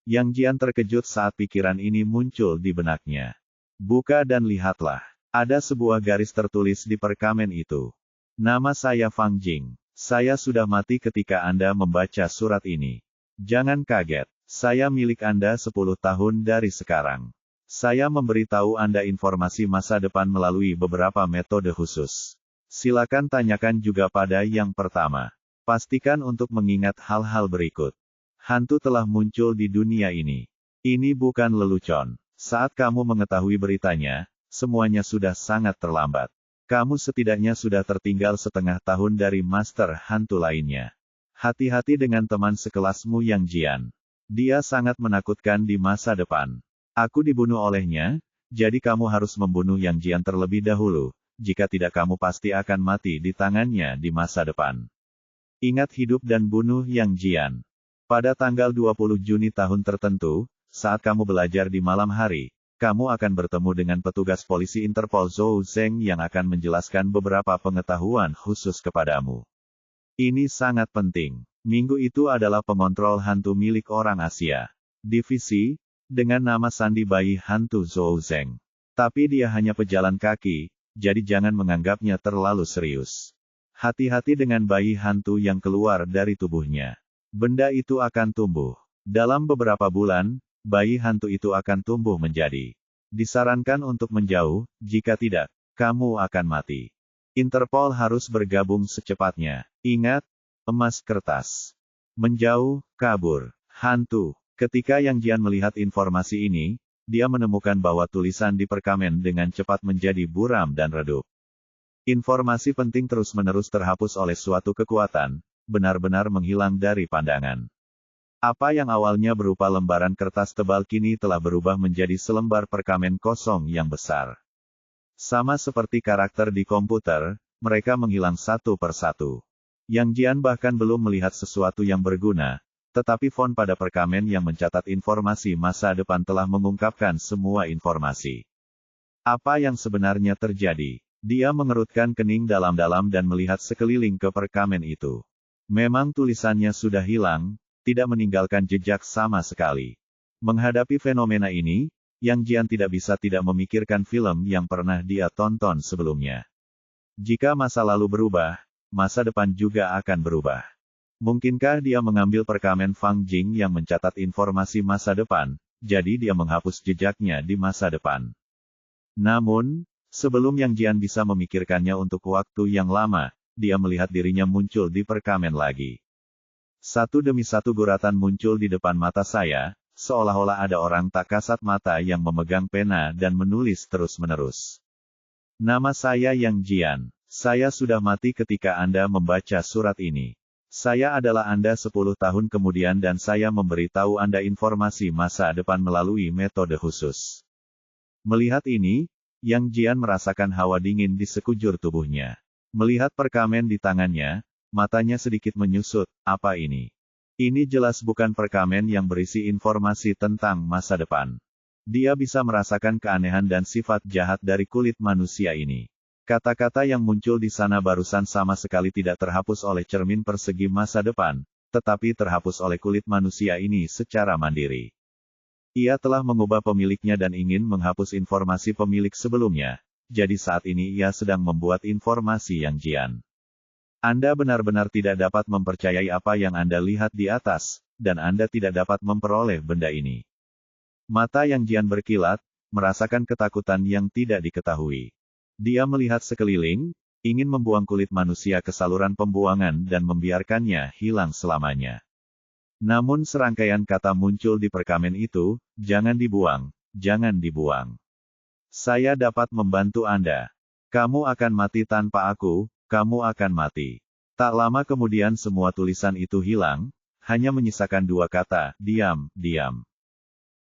Yang Jian terkejut saat pikiran ini muncul di benaknya. Buka dan lihatlah. Ada sebuah garis tertulis di perkamen itu. Nama saya Fang Jing. Saya sudah mati ketika Anda membaca surat ini. Jangan kaget. Saya milik Anda 10 tahun dari sekarang. Saya memberitahu Anda informasi masa depan melalui beberapa metode khusus. Silakan tanyakan juga pada yang pertama. Pastikan untuk mengingat hal-hal berikut. Hantu telah muncul di dunia ini. Ini bukan lelucon. Saat kamu mengetahui beritanya, semuanya sudah sangat terlambat. Kamu setidaknya sudah tertinggal setengah tahun dari master hantu lainnya. Hati-hati dengan teman sekelasmu Yang Jian. Dia sangat menakutkan di masa depan. Aku dibunuh olehnya, jadi kamu harus membunuh Yang Jian terlebih dahulu. Jika tidak kamu pasti akan mati di tangannya di masa depan. Ingat hidup dan bunuh Yang Jian. Pada tanggal 20 Juni tahun tertentu, saat kamu belajar di malam hari, kamu akan bertemu dengan petugas polisi Interpol Zhou Zeng yang akan menjelaskan beberapa pengetahuan khusus kepadamu. Ini sangat penting. Minggu itu adalah pengontrol hantu milik orang Asia. Divisi, dengan nama Sandi Bayi Hantu Zhou Zeng. Tapi dia hanya pejalan kaki, jadi jangan menganggapnya terlalu serius. Hati-hati dengan bayi hantu yang keluar dari tubuhnya. Benda itu akan tumbuh. Dalam beberapa bulan, bayi hantu itu akan tumbuh menjadi. Disarankan untuk menjauh, jika tidak, kamu akan mati. Interpol harus bergabung secepatnya. Ingat, emas kertas. Menjauh, kabur, hantu. Ketika Yang Jian melihat informasi ini, dia menemukan bahwa tulisan di perkamen dengan cepat menjadi buram dan redup. Informasi penting terus-menerus terhapus oleh suatu kekuatan, benar-benar menghilang dari pandangan. Apa yang awalnya berupa lembaran kertas tebal kini telah berubah menjadi selembar perkamen kosong yang besar. Sama seperti karakter di komputer, mereka menghilang satu persatu. Yang Jian bahkan belum melihat sesuatu yang berguna, tetapi font pada perkamen yang mencatat informasi masa depan telah mengungkapkan semua informasi. Apa yang sebenarnya terjadi? Dia mengerutkan kening dalam-dalam dan melihat sekeliling ke perkamen itu. Memang tulisannya sudah hilang, tidak meninggalkan jejak sama sekali. Menghadapi fenomena ini, Yang Jian tidak bisa tidak memikirkan film yang pernah dia tonton sebelumnya. Jika masa lalu berubah, masa depan juga akan berubah. Mungkinkah dia mengambil perkamen Fang Jing yang mencatat informasi masa depan, jadi dia menghapus jejaknya di masa depan. Namun, sebelum Yang Jian bisa memikirkannya untuk waktu yang lama, dia melihat dirinya muncul di perkamen lagi. Satu demi satu guratan muncul di depan mata saya, seolah-olah ada orang tak kasat mata yang memegang pena dan menulis terus-menerus. Nama saya Yang Jian. Saya sudah mati ketika Anda membaca surat ini. Saya adalah Anda 10 tahun kemudian dan saya memberitahu Anda informasi masa depan melalui metode khusus. Melihat ini, Yang Jian merasakan hawa dingin di sekujur tubuhnya. Melihat perkamen di tangannya, matanya sedikit menyusut. Apa ini? Ini jelas bukan perkamen yang berisi informasi tentang masa depan. Dia bisa merasakan keanehan dan sifat jahat dari kulit manusia ini. Kata-kata yang muncul di sana barusan sama sekali tidak terhapus oleh cermin persegi masa depan, tetapi terhapus oleh kulit manusia ini secara mandiri. Ia telah mengubah pemiliknya dan ingin menghapus informasi pemilik sebelumnya, jadi saat ini ia sedang membuat informasi Yang Jian. Anda benar-benar tidak dapat mempercayai apa yang Anda lihat di atas, dan Anda tidak dapat memperoleh benda ini. Mata Yang Jian berkilat, merasakan ketakutan yang tidak diketahui. Dia melihat sekeliling, ingin membuang kulit manusia ke saluran pembuangan dan membiarkannya hilang selamanya. Namun serangkaian kata muncul di perkamen itu, jangan dibuang, jangan dibuang. Saya dapat membantu Anda. Kamu akan mati tanpa aku, kamu akan mati. Tak lama kemudian semua tulisan itu hilang, hanya menyisakan dua kata, diam, diam.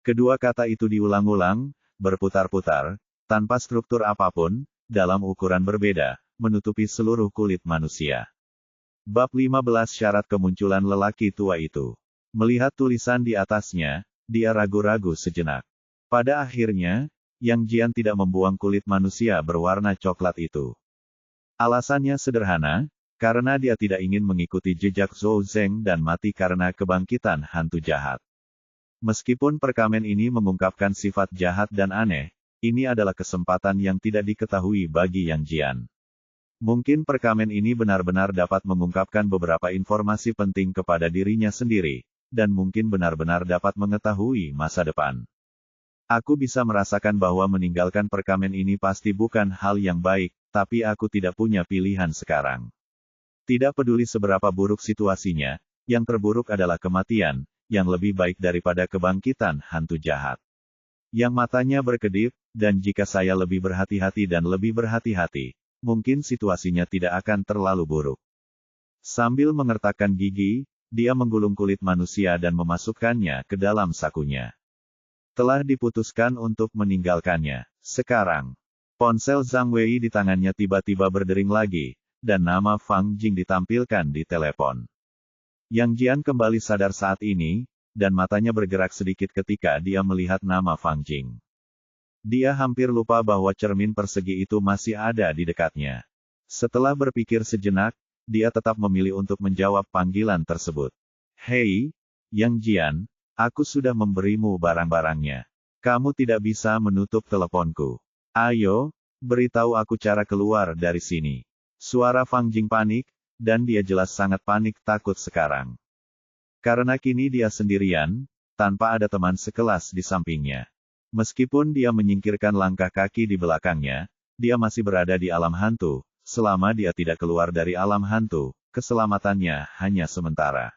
Kedua kata itu diulang-ulang, berputar-putar, tanpa struktur apapun, dalam ukuran berbeda, menutupi seluruh kulit manusia. Bab 15 Syarat kemunculan lelaki tua itu. Melihat tulisan di atasnya, dia ragu-ragu sejenak. Pada akhirnya, Yang Jian tidak membuang kulit manusia berwarna coklat itu. Alasannya sederhana, karena dia tidak ingin mengikuti jejak Zhou Zeng dan mati karena kebangkitan hantu jahat. Meskipun perkamen ini mengungkapkan sifat jahat dan aneh, ini adalah kesempatan yang tidak diketahui bagi Yang Jian. Mungkin perkamen ini benar-benar dapat mengungkapkan beberapa informasi penting kepada dirinya sendiri, dan mungkin benar-benar dapat mengetahui masa depan. Aku bisa merasakan bahwa meninggalkan perkamen ini pasti bukan hal yang baik, tapi aku tidak punya pilihan sekarang. Tidak peduli seberapa buruk situasinya, yang terburuk adalah kematian, yang lebih baik daripada kebangkitan hantu jahat. Yang matanya berkedip, dan jika saya lebih berhati-hati dan lebih berhati-hati, mungkin situasinya tidak akan terlalu buruk. Sambil mengertakkan gigi, dia menggulung kulit manusia dan memasukkannya ke dalam sakunya. Telah diputuskan untuk meninggalkannya. Sekarang, ponsel Zhang Wei di tangannya tiba-tiba berdering lagi, dan nama Fang Jing ditampilkan di telepon. Yang Jian kembali sadar saat ini, dan matanya bergerak sedikit ketika dia melihat nama Fang Jing. Dia hampir lupa bahwa cermin persegi itu masih ada di dekatnya. Setelah berpikir sejenak, dia tetap memilih untuk menjawab panggilan tersebut. Hei, Yang Jian, aku sudah memberimu barang-barangnya. Kamu tidak bisa menutup teleponku. Ayo, beritahu aku cara keluar dari sini. Suara Fang Jing panik, dan dia jelas sangat panik takut sekarang. Karena kini dia sendirian, tanpa ada teman sekelas di sampingnya. Meskipun dia menyingkirkan langkah kaki di belakangnya, dia masih berada di alam hantu. Selama dia tidak keluar dari alam hantu, keselamatannya hanya sementara.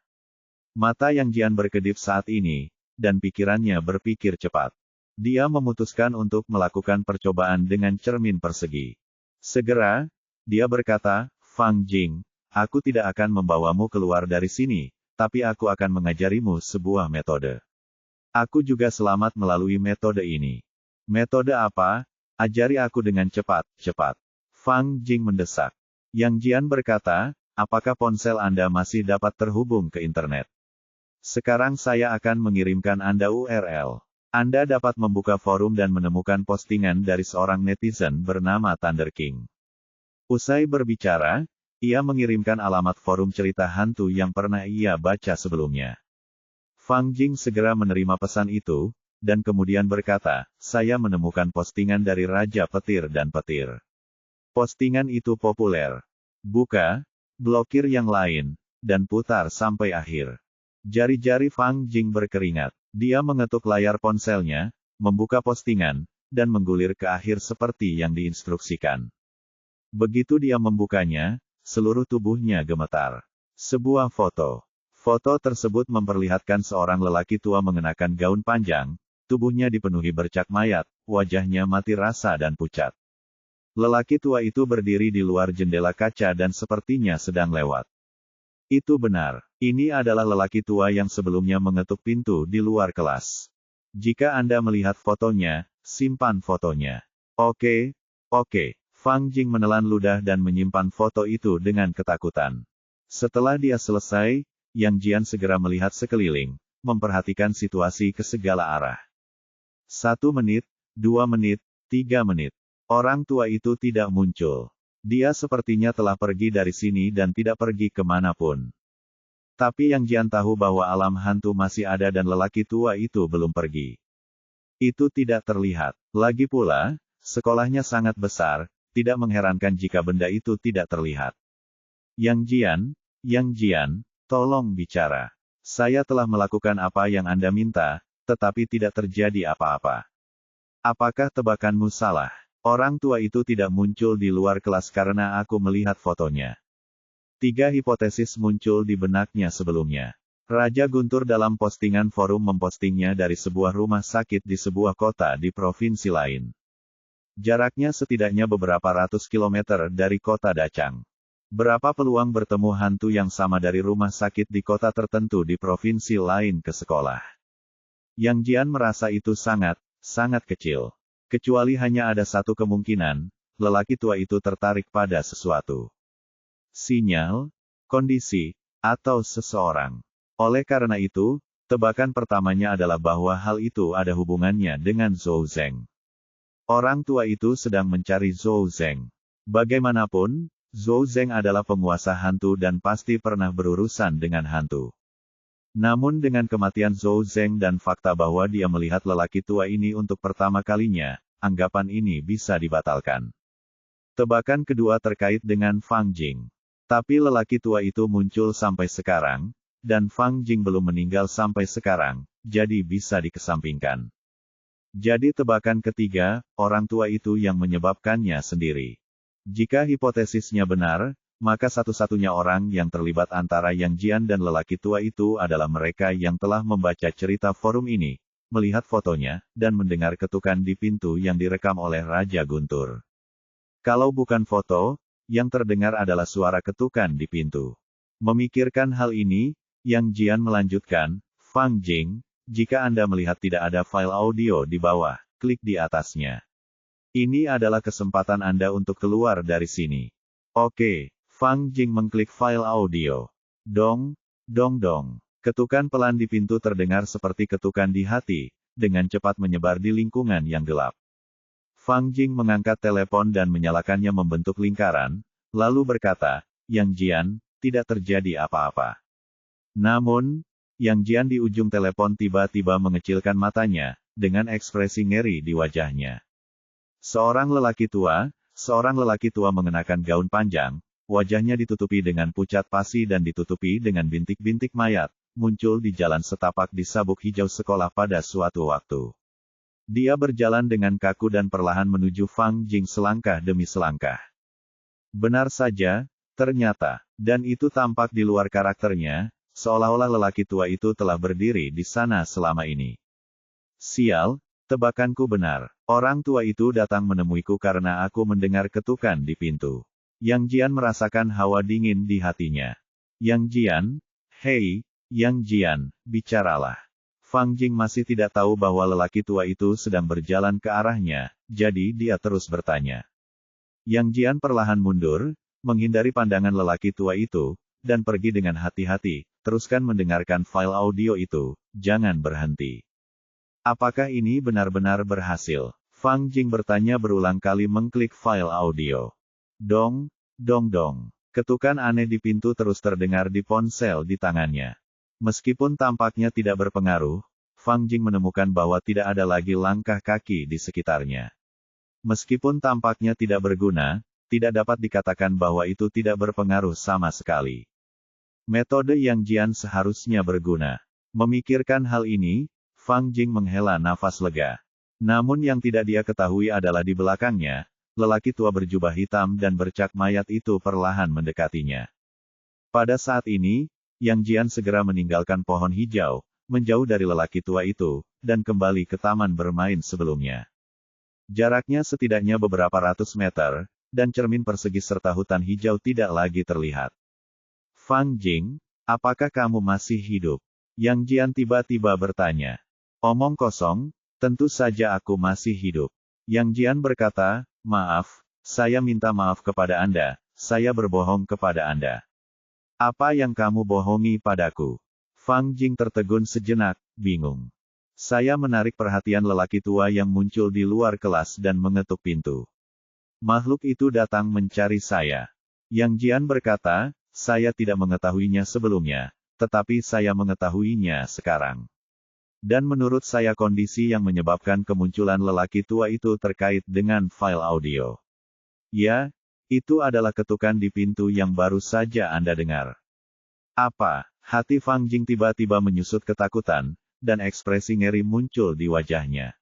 Mata Yang Jian berkedip saat ini, dan pikirannya berpikir cepat. Dia memutuskan untuk melakukan percobaan dengan cermin persegi. Segera, dia berkata, Fang Jing, aku tidak akan membawamu keluar dari sini, tapi aku akan mengajarimu sebuah metode. Aku juga selamat melalui metode ini. Metode apa? Ajari aku dengan cepat, cepat. Fang Jing mendesak. Yang Jian berkata, apakah ponsel Anda masih dapat terhubung ke internet? Sekarang saya akan mengirimkan Anda URL. Anda dapat membuka forum dan menemukan postingan dari seorang netizen bernama Thunder King. Usai berbicara, ia mengirimkan alamat forum cerita hantu yang pernah ia baca sebelumnya. Fang Jing segera menerima pesan itu, dan kemudian berkata, saya menemukan postingan dari Raja Petir dan Petir. Postingan itu populer. Buka, blokir yang lain, dan putar sampai akhir. Jari-jari Fang Jing berkeringat. Dia mengetuk layar ponselnya, membuka postingan, dan menggulir ke akhir seperti yang diinstruksikan. Begitu dia membukanya, seluruh tubuhnya gemetar. Sebuah foto. Foto tersebut memperlihatkan seorang lelaki tua mengenakan gaun panjang, tubuhnya dipenuhi bercak mayat, wajahnya mati rasa dan pucat. Lelaki tua itu berdiri di luar jendela kaca dan sepertinya sedang lewat. Itu benar, ini adalah lelaki tua yang sebelumnya mengetuk pintu di luar kelas. Jika Anda melihat fotonya, simpan fotonya. Oke. Fang Jing menelan ludah dan menyimpan foto itu dengan ketakutan. Setelah dia selesai, Yang Jian segera melihat sekeliling, memperhatikan situasi ke segala arah. 1 menit, 2 menit, 3 menit. Orang tua itu tidak muncul. Dia sepertinya telah pergi dari sini dan tidak pergi kemanapun. Tapi Yang Jian tahu bahwa alam hantu masih ada dan lelaki tua itu belum pergi. Itu tidak terlihat. Lagi pula, sekolahnya sangat besar, tidak mengherankan jika benda itu tidak terlihat. Yang Jian, tolong bicara. Saya telah melakukan apa yang Anda minta, tetapi tidak terjadi apa-apa. Apakah tebakanmu salah? Orang tua itu tidak muncul di luar kelas karena aku melihat fotonya. 3 hipotesis muncul di benaknya sebelumnya. Raja Guntur dalam postingan forum mempostingnya dari sebuah rumah sakit di sebuah kota di provinsi lain. Jaraknya setidaknya beberapa ratus kilometer dari kota Dachang. Berapa peluang bertemu hantu yang sama dari rumah sakit di kota tertentu di provinsi lain ke sekolah? Yang Jian merasa itu sangat kecil. Kecuali hanya ada satu kemungkinan, lelaki tua itu tertarik pada sesuatu. Sinyal, kondisi, atau seseorang. Oleh karena itu, tebakan pertamanya adalah bahwa hal itu ada hubungannya dengan Zhou Zeng. Orang tua itu sedang mencari Zhou Zeng. Bagaimanapun, Zhou Zeng adalah penguasa hantu dan pasti pernah berurusan dengan hantu. Namun dengan kematian Zhou Zeng dan fakta bahwa dia melihat lelaki tua ini untuk pertama kalinya, anggapan ini bisa dibatalkan. Tebakan kedua terkait dengan Fang Jing. Tapi lelaki tua itu muncul sampai sekarang, dan Fang Jing belum meninggal sampai sekarang, jadi bisa dikesampingkan. Jadi tebakan ketiga, orang tua itu yang menyebabkannya sendiri. Jika hipotesisnya benar, maka satu-satunya orang yang terlibat antara Yang Jian dan lelaki tua itu adalah mereka yang telah membaca cerita forum ini, melihat fotonya, dan mendengar ketukan di pintu yang direkam oleh Raja Guntur. Kalau bukan foto, yang terdengar adalah suara ketukan di pintu. Memikirkan hal ini, Yang Jian melanjutkan, Fang Jing, jika Anda melihat tidak ada file audio di bawah, klik di atasnya. Ini adalah kesempatan Anda untuk keluar dari sini. Oke, Fang Jing mengklik file audio. Dong, dong dong. Ketukan pelan di pintu terdengar seperti ketukan di hati, dengan cepat menyebar di lingkungan yang gelap. Fang Jing mengangkat telepon dan menyalakannya membentuk lingkaran, lalu berkata, Yang Jian, tidak terjadi apa-apa. Namun, Yang Jian di ujung telepon tiba-tiba mengecilkan matanya, dengan ekspresi ngeri di wajahnya. Seorang lelaki tua mengenakan gaun panjang, wajahnya ditutupi dengan pucat pasi dan ditutupi dengan bintik-bintik mayat, muncul di jalan setapak di sabuk hijau sekolah pada suatu waktu. Dia berjalan dengan kaku dan perlahan menuju Fang Jing selangkah demi selangkah. Benar saja, ternyata, dan itu tampak di luar karakternya, seolah-olah lelaki tua itu telah berdiri di sana selama ini. Sial, tebakanku benar. Orang tua itu datang menemuiku karena aku mendengar ketukan di pintu. Yang Jian merasakan hawa dingin di hatinya. Yang Jian, hei, Yang Jian, bicaralah. Fang Jing masih tidak tahu bahwa lelaki tua itu sedang berjalan ke arahnya, jadi dia terus bertanya. Yang Jian perlahan mundur, menghindari pandangan lelaki tua itu, dan pergi dengan hati-hati, teruskan mendengarkan file audio itu, jangan berhenti. Apakah ini benar-benar berhasil? Fang Jing bertanya berulang kali mengklik file audio. Dong, dong dong. Ketukan aneh di pintu terus terdengar di ponsel di tangannya. Meskipun tampaknya tidak berpengaruh, Fang Jing menemukan bahwa tidak ada lagi langkah kaki di sekitarnya. Meskipun tampaknya tidak berguna, tidak dapat dikatakan bahwa itu tidak berpengaruh sama sekali. Metode Yang Jian seharusnya berguna. Memikirkan hal ini, Fang Jing menghela nafas lega. Namun yang tidak dia ketahui adalah di belakangnya, lelaki tua berjubah hitam dan bercak mayat itu perlahan mendekatinya. Pada saat ini, Yang Jian segera meninggalkan pohon hijau, menjauh dari lelaki tua itu, dan kembali ke taman bermain sebelumnya. Jaraknya setidaknya beberapa ratus meter, dan cermin persegi serta hutan hijau tidak lagi terlihat. Fang Jing, apakah kamu masih hidup? Yang Jian tiba-tiba bertanya. Omong kosong, tentu saja aku masih hidup. Yang Jian berkata, maaf, saya minta maaf kepada Anda, saya berbohong kepada Anda. Apa yang kamu bohongi padaku? Fang Jing tertegun sejenak, bingung. Saya menarik perhatian lelaki tua yang muncul di luar kelas dan mengetuk pintu. Makhluk itu datang mencari saya. Yang Jian berkata, saya tidak mengetahuinya sebelumnya, tetapi saya mengetahuinya sekarang. Dan menurut saya kondisi yang menyebabkan kemunculan lelaki tua itu terkait dengan file audio. Ya, itu adalah ketukan di pintu yang baru saja Anda dengar. Apa? Hati Fang Jing tiba-tiba menyusut ketakutan, dan ekspresi ngeri muncul di wajahnya.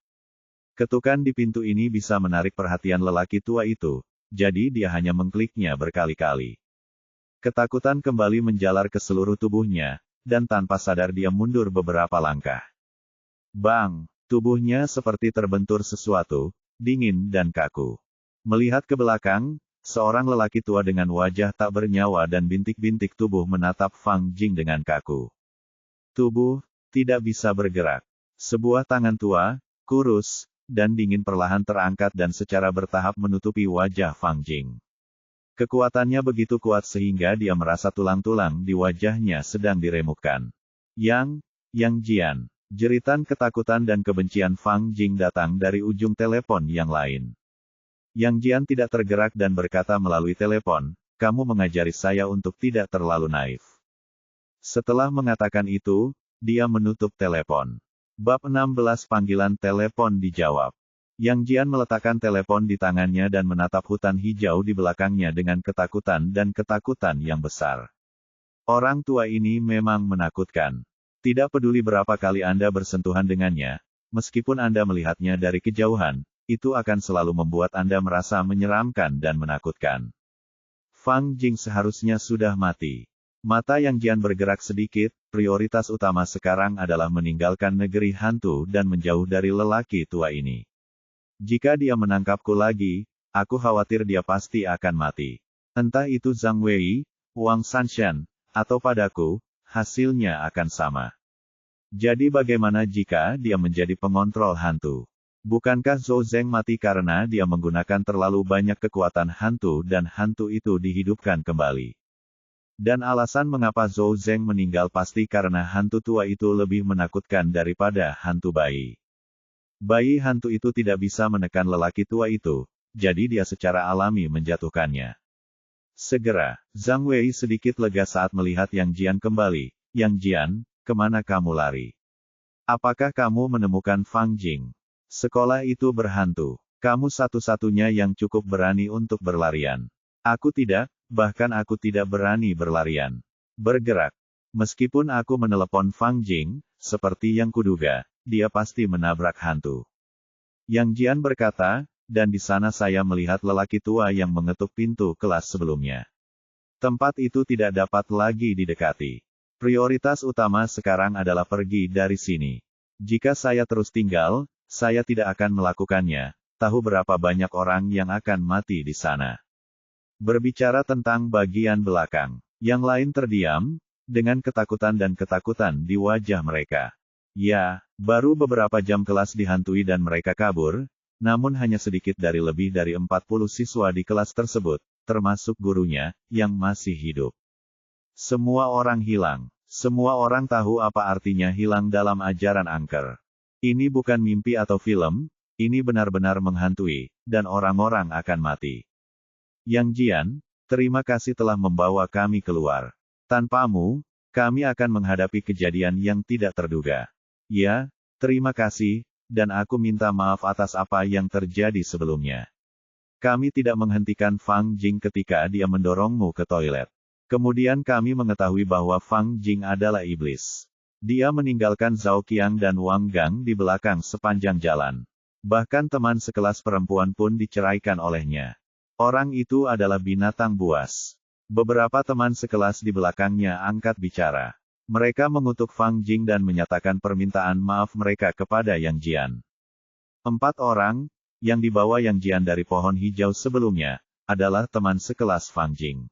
Ketukan di pintu ini bisa menarik perhatian lelaki tua itu, jadi dia hanya mengkliknya berkali-kali. Ketakutan kembali menjalar ke seluruh tubuhnya, dan tanpa sadar dia mundur beberapa langkah. Bang! Tubuhnya seperti terbentur sesuatu, dingin dan kaku. Melihat ke belakang, seorang lelaki tua dengan wajah tak bernyawa dan bintik-bintik tubuh menatap Fang Jing dengan kaku. Tubuh tidak bisa bergerak. Sebuah tangan tua, kurus, dan dingin perlahan terangkat dan secara bertahap menutupi wajah Fang Jing. Kekuatannya begitu kuat sehingga dia merasa tulang-tulang di wajahnya sedang diremukkan. Yang Jian. Jeritan ketakutan dan kebencian Fang Jing datang dari ujung telepon yang lain. Yang Jian tidak tergerak dan berkata melalui telepon, "Kamu mengajari saya untuk tidak terlalu naif." Setelah mengatakan itu, dia menutup telepon. Bab 16 Panggilan telepon dijawab. Yang Jian meletakkan telepon di tangannya dan menatap hutan hijau di belakangnya dengan ketakutan dan ketakutan yang besar. Orang tua ini memang menakutkan. Tidak peduli berapa kali Anda bersentuhan dengannya, meskipun Anda melihatnya dari kejauhan, itu akan selalu membuat Anda merasa menyeramkan dan menakutkan. Fang Jing seharusnya sudah mati. Mata Yang Jian bergerak sedikit, prioritas utama sekarang adalah meninggalkan negeri hantu dan menjauh dari lelaki tua ini. Jika dia menangkapku lagi, aku khawatir dia pasti akan mati. Entah itu Zhang Wei, Wang Sanshan, atau padaku, hasilnya akan sama. Jadi bagaimana jika dia menjadi pengontrol hantu? Bukankah Zhou Zeng mati karena dia menggunakan terlalu banyak kekuatan hantu dan hantu itu dihidupkan kembali? Dan alasan mengapa Zhou Zeng meninggal pasti karena hantu tua itu lebih menakutkan daripada hantu bayi. Bayi hantu itu tidak bisa menekan lelaki tua itu, jadi dia secara alami menjatuhkannya. Segera, Zhang Wei sedikit lega saat melihat Yang Jian kembali. Yang Jian, kemana kamu lari? Apakah kamu menemukan Fang Jing? Sekolah itu berhantu. Kamu satu-satunya yang cukup berani untuk berlarian. Aku tidak, bahkan aku tidak berani berlarian. Bergerak. Meskipun aku menelepon Fang Jing, seperti yang kuduga, dia pasti menabrak hantu. Yang Jian berkata, dan di sana saya melihat lelaki tua yang mengetuk pintu kelas sebelumnya. Tempat itu tidak dapat lagi didekati. Prioritas utama sekarang adalah pergi dari sini. Jika saya terus tinggal, saya tidak akan melakukannya. Tahu berapa banyak orang yang akan mati di sana. Berbicara tentang bagian belakang, yang lain terdiam, dengan ketakutan dan ketakutan di wajah mereka. Ya, baru beberapa jam kelas dihantui dan mereka kabur, namun hanya sedikit dari lebih dari 40 siswa di kelas tersebut, termasuk gurunya, yang masih hidup. Semua orang hilang. Semua orang tahu apa artinya hilang dalam ajaran angker. Ini bukan mimpi atau film, ini benar-benar menghantui, dan orang-orang akan mati. Yang Jian, terima kasih telah membawa kami keluar. Tanpamu, kami akan menghadapi kejadian yang tidak terduga. Ya, terima kasih, dan aku minta maaf atas apa yang terjadi sebelumnya. Kami tidak menghentikan Fang Jing ketika dia mendorongmu ke toilet. Kemudian kami mengetahui bahwa Fang Jing adalah iblis. Dia meninggalkan Zhao Qiang dan Wang Gang di belakang sepanjang jalan. Bahkan teman sekelas perempuan pun diceraikan olehnya. Orang itu adalah binatang buas. Beberapa teman sekelas di belakangnya angkat bicara. Mereka mengutuk Fang Jing dan menyatakan permintaan maaf mereka kepada Yang Jian. 4 orang, yang dibawa Yang Jian dari pohon hijau sebelumnya, adalah teman sekelas Fang Jing.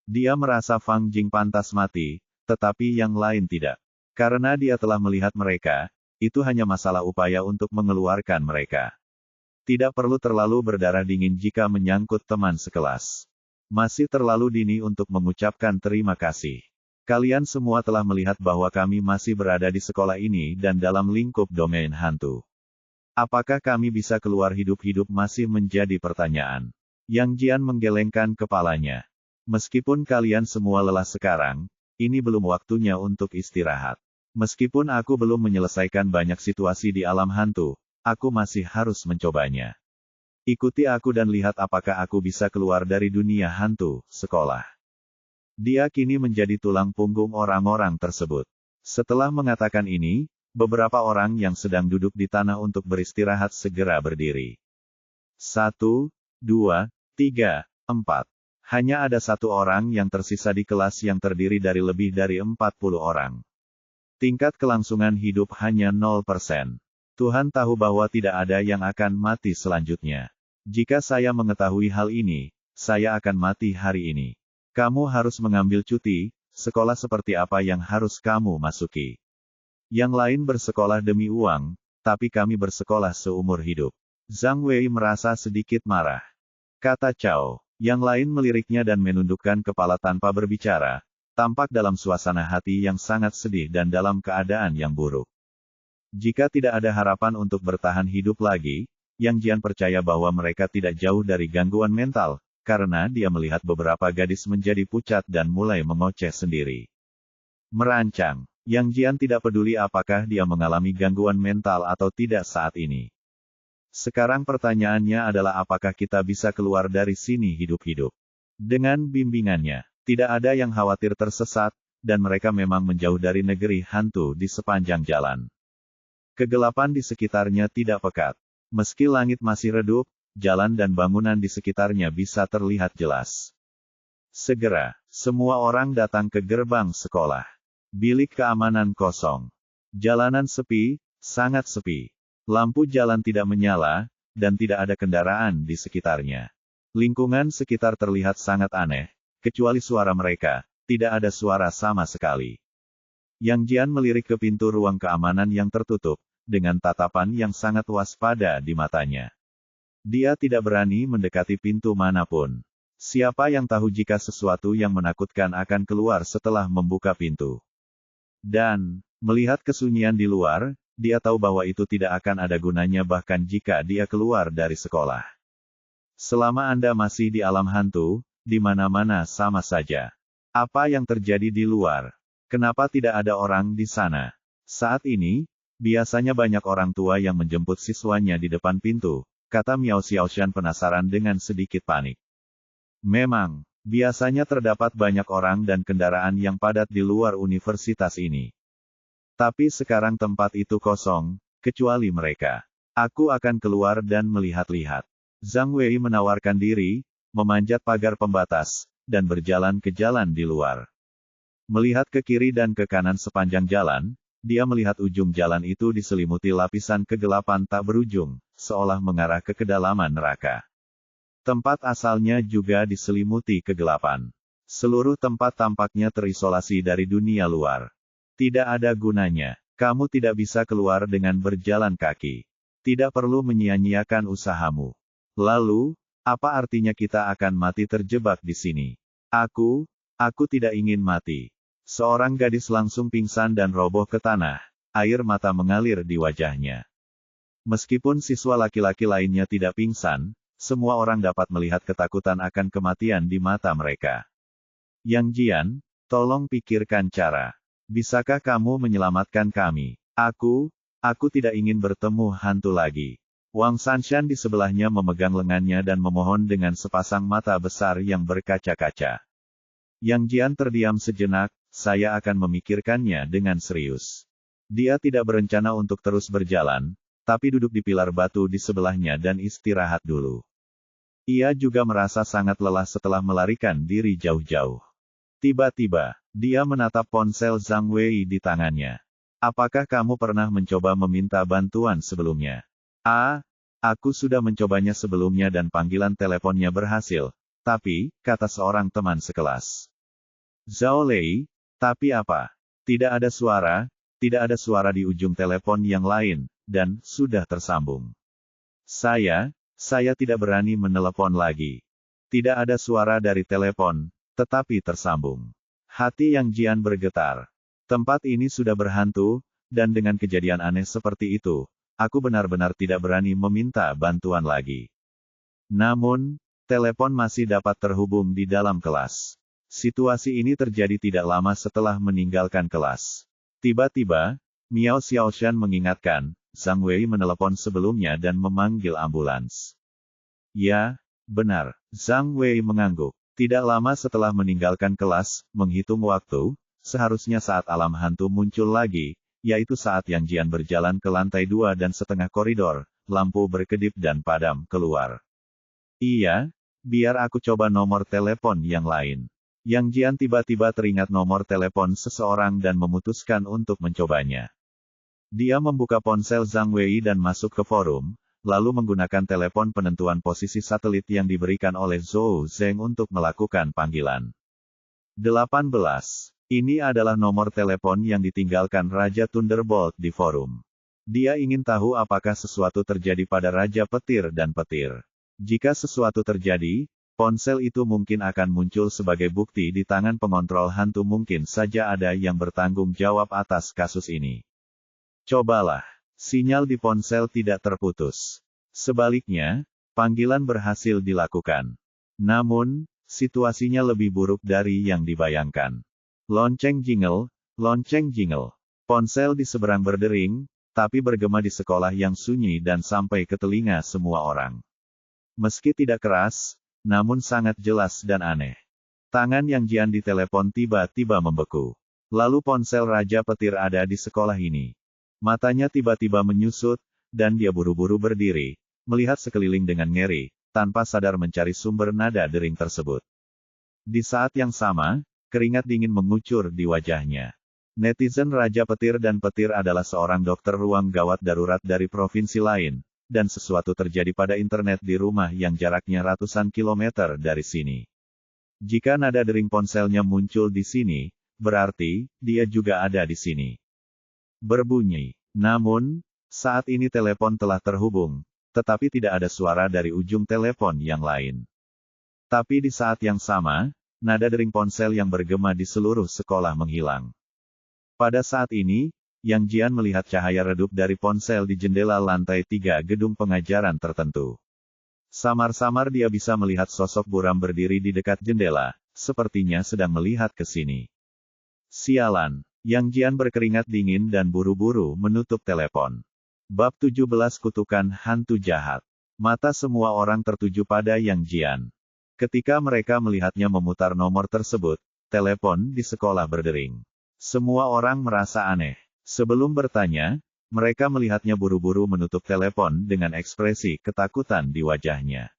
Dia merasa Fang Jing pantas mati, tetapi yang lain tidak. Karena dia telah melihat mereka, itu hanya masalah upaya untuk mengeluarkan mereka. Tidak perlu terlalu berdarah dingin jika menyangkut teman sekelas. Masih terlalu dini untuk mengucapkan terima kasih. Kalian semua telah melihat bahwa kami masih berada di sekolah ini dan dalam lingkup domain hantu. Apakah kami bisa keluar hidup-hidup masih menjadi pertanyaan. Yang Jian menggelengkan kepalanya. Meskipun kalian semua lelah sekarang, ini belum waktunya untuk istirahat. Meskipun aku belum menyelesaikan banyak situasi di alam hantu, aku masih harus mencobanya. Ikuti aku dan lihat apakah aku bisa keluar dari dunia hantu, sekolah. Dia kini menjadi tulang punggung orang-orang tersebut. Setelah mengatakan ini, beberapa orang yang sedang duduk di tanah untuk beristirahat segera berdiri. 1, 2, 3, 4. Hanya ada 1 orang yang tersisa di kelas yang terdiri dari lebih dari 40 orang. Tingkat kelangsungan hidup hanya 0%. Tuhan tahu bahwa tidak ada yang akan mati selanjutnya. Jika saya mengetahui hal ini, saya akan mati hari ini. Kamu harus mengambil cuti, sekolah seperti apa yang harus kamu masuki? Yang lain bersekolah demi uang, tapi kami bersekolah seumur hidup. Zhang Wei merasa sedikit marah. Kata Cao. Yang lain meliriknya dan menundukkan kepala tanpa berbicara, tampak dalam suasana hati yang sangat sedih dan dalam keadaan yang buruk. Jika tidak ada harapan untuk bertahan hidup lagi, Yang Jian percaya bahwa mereka tidak jauh dari gangguan mental, karena dia melihat beberapa gadis menjadi pucat dan mulai mengoceh sendiri. Merancang, Yang Jian tidak peduli apakah dia mengalami gangguan mental atau tidak saat ini. Sekarang pertanyaannya adalah apakah kita bisa keluar dari sini hidup-hidup. Dengan bimbingannya, tidak ada yang khawatir tersesat, dan mereka memang menjauh dari negeri hantu di sepanjang jalan. Kegelapan di sekitarnya tidak pekat. Meski langit masih redup, jalan dan bangunan di sekitarnya bisa terlihat jelas. Segera, semua orang datang ke gerbang sekolah. Bilik keamanan kosong. Jalanan sepi, sangat sepi. Lampu jalan tidak menyala, dan tidak ada kendaraan di sekitarnya. Lingkungan sekitar terlihat sangat aneh, kecuali suara mereka, tidak ada suara sama sekali. Yang Jian melirik ke pintu ruang keamanan yang tertutup, dengan tatapan yang sangat waspada di matanya. Dia tidak berani mendekati pintu manapun. Siapa yang tahu jika sesuatu yang menakutkan akan keluar setelah membuka pintu. Dan, melihat kesunyian di luar, dia tahu bahwa itu tidak akan ada gunanya bahkan jika dia keluar dari sekolah. Selama Anda masih di alam hantu, di mana-mana sama saja. Apa yang terjadi di luar? Kenapa tidak ada orang di sana? Saat ini, biasanya banyak orang tua yang menjemput siswanya di depan pintu, kata Miao Xiaoshan penasaran dengan sedikit panik. Memang, biasanya terdapat banyak orang dan kendaraan yang padat di luar universitas ini. Tapi sekarang tempat itu kosong, kecuali mereka. Aku akan keluar dan melihat-lihat. Zhang Wei menawarkan diri, memanjat pagar pembatas, dan berjalan ke jalan di luar. Melihat ke kiri dan ke kanan sepanjang jalan, dia melihat ujung jalan itu diselimuti lapisan kegelapan tak berujung, seolah mengarah ke kedalaman neraka. Tempat asalnya juga diselimuti kegelapan. Seluruh tempat tampaknya terisolasi dari dunia luar. Tidak ada gunanya. Kamu tidak bisa keluar dengan berjalan kaki. Tidak perlu menyia-nyiakan usahamu. Lalu, apa artinya kita akan mati terjebak di sini? Aku tidak ingin mati. Seorang gadis langsung pingsan dan roboh ke tanah. Air mata mengalir di wajahnya. Meskipun siswa laki-laki lainnya tidak pingsan, semua orang dapat melihat ketakutan akan kematian di mata mereka. Yang Jian, tolong pikirkan cara. Bisakah kamu menyelamatkan kami? Aku tidak ingin bertemu hantu lagi. Wang Sanshan di sebelahnya memegang lengannya dan memohon dengan sepasang mata besar yang berkaca-kaca. Yang Jian terdiam sejenak, saya akan memikirkannya dengan serius. Dia tidak berencana untuk terus berjalan, tapi duduk di pilar batu di sebelahnya dan istirahat dulu. Ia juga merasa sangat lelah setelah melarikan diri jauh-jauh. Tiba-tiba, dia menatap ponsel Zhang Wei di tangannya. Apakah kamu pernah mencoba meminta bantuan sebelumnya? Aku sudah mencobanya sebelumnya dan panggilan teleponnya berhasil. Tapi, kata seorang teman sekelas. Zhao Lei, tapi apa? Tidak ada suara di ujung telepon yang lain, dan sudah tersambung. Saya tidak berani menelepon lagi. Tidak ada suara dari telepon, tetapi tersambung. Hati Yang Jian bergetar. Tempat ini sudah berhantu, dan dengan kejadian aneh seperti itu, aku benar-benar tidak berani meminta bantuan lagi. Namun, telepon masih dapat terhubung di dalam kelas. Situasi ini terjadi tidak lama setelah meninggalkan kelas. Tiba-tiba, Miao Xiaoshan mengingatkan, Zhang Wei menelepon sebelumnya dan memanggil ambulans. Ya, benar, Zhang Wei mengangguk. Tidak lama setelah meninggalkan kelas, menghitung waktu, seharusnya saat alam hantu muncul lagi, yaitu saat Yang Jian berjalan ke lantai 2,5 koridor, lampu berkedip dan padam keluar. Iya, biar aku coba nomor telepon yang lain. Yang Jian tiba-tiba teringat nomor telepon seseorang dan memutuskan untuk mencobanya. Dia membuka ponsel Zhang Wei dan masuk ke forum, lalu menggunakan telepon penentuan posisi satelit yang diberikan oleh Zhou Zeng untuk melakukan panggilan. 18. Ini adalah nomor telepon yang ditinggalkan Raja Thunderbolt di forum. Dia ingin tahu apakah sesuatu terjadi pada Raja Petir dan Petir. Jika sesuatu terjadi, ponsel itu mungkin akan muncul sebagai bukti di tangan pengontrol hantu. Mungkin saja ada yang bertanggung jawab atas kasus ini. Cobalah. Sinyal di ponsel tidak terputus. Sebaliknya, panggilan berhasil dilakukan. Namun, situasinya lebih buruk dari yang dibayangkan. Lonceng jingle, lonceng jingle. Ponsel di seberang berdering, tapi bergema di sekolah yang sunyi dan sampai ke telinga semua orang. Meski tidak keras, namun sangat jelas dan aneh. Tangan Yang Jian di telepon tiba-tiba membeku. Lalu ponsel Raja Petir ada di sekolah ini. Matanya tiba-tiba menyusut, dan dia buru-buru berdiri, melihat sekeliling dengan ngeri, tanpa sadar mencari sumber nada dering tersebut. Di saat yang sama, keringat dingin mengucur di wajahnya. Netizen Raja Petir dan Petir adalah seorang dokter ruang gawat darurat dari provinsi lain, dan sesuatu terjadi pada internet di rumah yang jaraknya ratusan kilometer dari sini. Jika nada dering ponselnya muncul di sini, berarti dia juga ada di sini. Berbunyi. Namun, saat ini telepon telah terhubung, tetapi tidak ada suara dari ujung telepon yang lain. Tapi di saat yang sama, nada dering ponsel yang bergema di seluruh sekolah menghilang. Pada saat ini, Yang Jian melihat cahaya redup dari ponsel di jendela lantai 3 gedung pengajaran tertentu. Samar-samar dia bisa melihat sosok buram berdiri di dekat jendela, sepertinya sedang melihat ke sini. Sialan. Yang Jian berkeringat dingin dan buru-buru menutup telepon. Bab 17 Kutukan Hantu Jahat. Mata semua orang tertuju pada Yang Jian. Ketika mereka melihatnya memutar nomor tersebut, telepon di sekolah berdering. Semua orang merasa aneh. Sebelum bertanya, mereka melihatnya buru-buru menutup telepon dengan ekspresi ketakutan di wajahnya.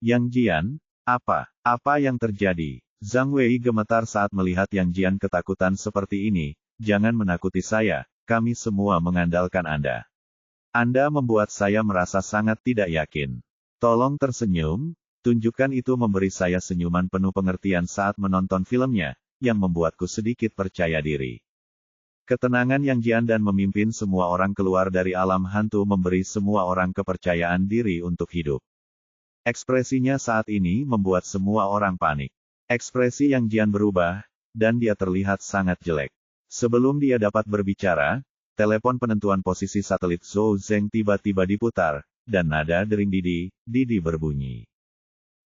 Yang Jian, apa yang terjadi? Zhang Wei gemetar saat melihat Yang Jian ketakutan seperti ini. Jangan menakuti saya, kami semua mengandalkan Anda. Anda membuat saya merasa sangat tidak yakin. Tolong tersenyum, tunjukkan itu. Memberi saya senyuman penuh pengertian saat menonton filmnya, yang membuatku sedikit percaya diri. Ketenangan Yang Jian dan memimpin semua orang keluar dari alam hantu memberi semua orang kepercayaan diri untuk hidup. Ekspresinya saat ini membuat semua orang panik. Ekspresi Yang Jian berubah, dan dia terlihat sangat jelek. Sebelum dia dapat berbicara, telepon penentuan posisi satelit Zhou Zeng tiba-tiba diputar, dan nada dering Didi berbunyi.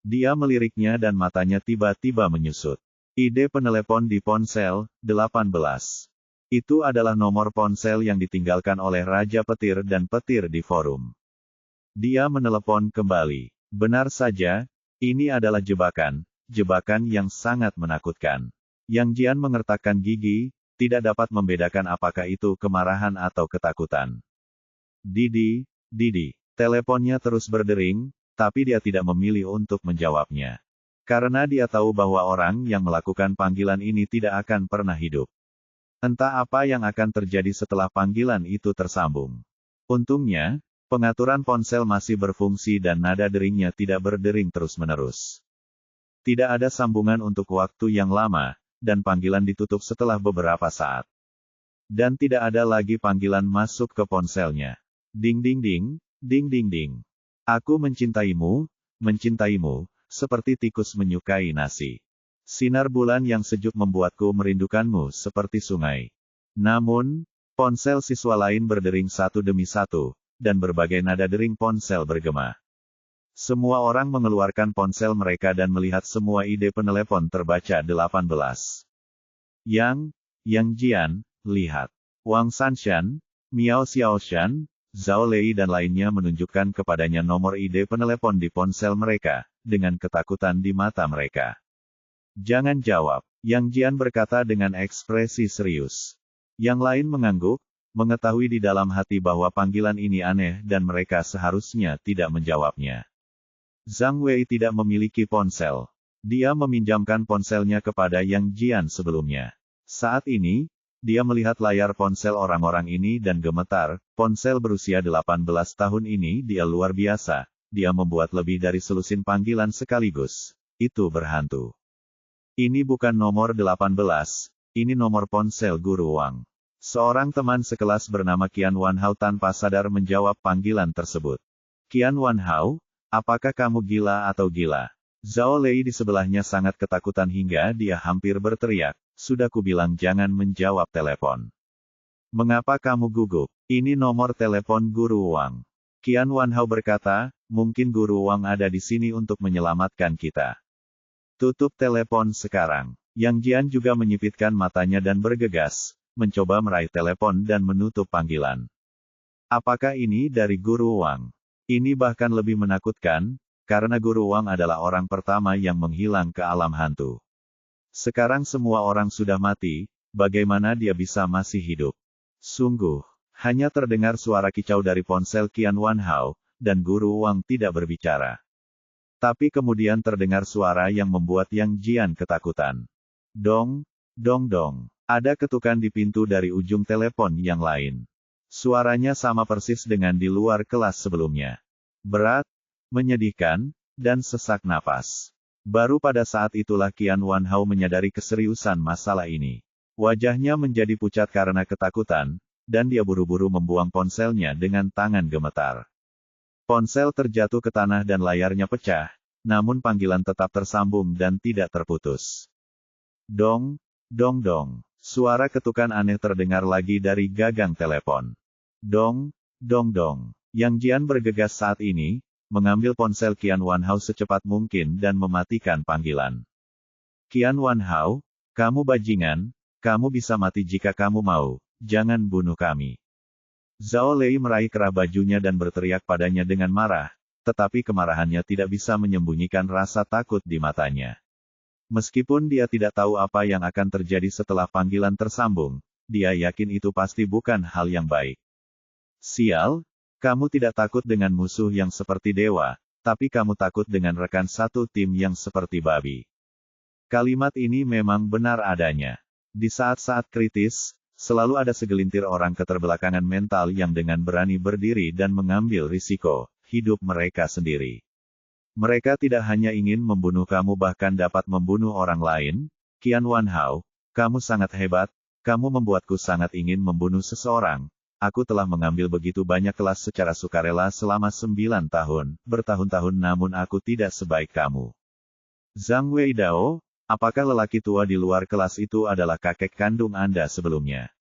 Dia meliriknya dan matanya tiba-tiba menyusut. Ide penelepon di ponsel, 18. Itu adalah nomor ponsel yang ditinggalkan oleh Raja Petir dan Petir di forum. Dia menelepon kembali. Benar saja, ini adalah jebakan yang sangat menakutkan. Yang Jian mengertakkan gigi, tidak dapat membedakan apakah itu kemarahan atau ketakutan. Didi. Teleponnya terus berdering, tapi dia tidak memilih untuk menjawabnya. Karena dia tahu bahwa orang yang melakukan panggilan ini tidak akan pernah hidup. Entah apa yang akan terjadi setelah panggilan itu tersambung. Untungnya, pengaturan ponsel masih berfungsi dan nada deringnya tidak berdering terus-menerus. Tidak ada sambungan untuk waktu yang lama, dan panggilan ditutup setelah beberapa saat. Dan tidak ada lagi panggilan masuk ke ponselnya. Ding ding ding, ding ding ding. Aku mencintaimu, seperti tikus menyukai nasi. Sinar bulan yang sejuk membuatku merindukanmu seperti sungai. Namun, ponsel siswa lain berdering satu demi satu, dan berbagai nada dering ponsel bergema. Semua orang mengeluarkan ponsel mereka dan melihat semua ide penelepon terbaca 18. Yang Jian, lihat. Wang Sanshan, Miao Xiaoshan, Zhao Lei dan lainnya menunjukkan kepadanya nomor ide penelepon di ponsel mereka, dengan ketakutan di mata mereka. Jangan jawab, Yang Jian berkata dengan ekspresi serius. Yang lain mengangguk, mengetahui di dalam hati bahwa panggilan ini aneh dan mereka seharusnya tidak menjawabnya. Zhang Wei tidak memiliki ponsel. Dia meminjamkan ponselnya kepada Yang Jian sebelumnya. Saat ini, Dia melihat layar ponsel orang-orang ini dan gemetar. Ponsel berusia 18 tahun ini dia luar biasa. Dia membuat lebih dari selusin panggilan sekaligus. Itu berhantu. Ini bukan nomor 18, ini nomor ponsel Guru Wang. Seorang teman sekelas bernama Qian Wanhao tanpa sadar menjawab panggilan tersebut. Qian Wanhao, apakah kamu gila atau gila? Zhao Lei di sebelahnya sangat ketakutan hingga dia hampir berteriak. Sudah kubilang jangan menjawab telepon. Mengapa kamu gugup? Ini nomor telepon Guru Wang. Qian Wanhao berkata, mungkin Guru Wang ada di sini untuk menyelamatkan kita. Tutup telepon sekarang. Yang Jian juga menyipitkan matanya dan bergegas, mencoba meraih telepon dan menutup panggilan. Apakah ini dari Guru Wang? Ini bahkan lebih menakutkan, karena Guru Wang adalah orang pertama yang menghilang ke alam hantu. Sekarang semua orang sudah mati, bagaimana dia bisa masih hidup? Sungguh, hanya terdengar suara kicau dari ponsel Qian Wanhao, dan Guru Wang tidak berbicara. Tapi kemudian terdengar suara yang membuat Yang Jian ketakutan. Dong, dong dong. Ada ketukan di pintu dari ujung telepon yang lain. Suaranya sama persis dengan di luar kelas sebelumnya. Berat, menyedihkan, dan sesak napas. Baru pada saat itulah Qian Wanhao menyadari keseriusan masalah ini. Wajahnya menjadi pucat karena ketakutan, dan dia buru-buru membuang ponselnya dengan tangan gemetar. Ponsel terjatuh ke tanah dan layarnya pecah, namun panggilan tetap tersambung dan tidak terputus. Dong, dong dong. Suara ketukan aneh terdengar lagi dari gagang telepon. Dong, dong dong. Yang Jian bergegas saat ini, mengambil ponsel Qian Wanhao secepat mungkin dan mematikan panggilan. Qian Wanhao, kamu bajingan, kamu bisa mati jika kamu mau, jangan bunuh kami. Zhao Lei meraih kerah bajunya dan berteriak padanya dengan marah, tetapi kemarahannya tidak bisa menyembunyikan rasa takut di matanya. Meskipun dia tidak tahu apa yang akan terjadi setelah panggilan tersambung, dia yakin itu pasti bukan hal yang baik. Sial! Kamu tidak takut dengan musuh yang seperti dewa, tapi kamu takut dengan rekan satu tim yang seperti babi. Kalimat ini memang benar adanya. Di saat-saat kritis, selalu ada segelintir orang keterbelakangan mental yang dengan berani berdiri dan mengambil risiko hidup mereka sendiri. Mereka tidak hanya ingin membunuh kamu bahkan dapat membunuh orang lain. Qian Wanhao, kamu sangat hebat, kamu membuatku sangat ingin membunuh seseorang. Aku telah mengambil begitu banyak kelas secara sukarela selama 9 tahun, bertahun-tahun namun aku tidak sebaik kamu. Zhang Weidao, apakah lelaki tua di luar kelas itu adalah kakek kandung Anda sebelumnya?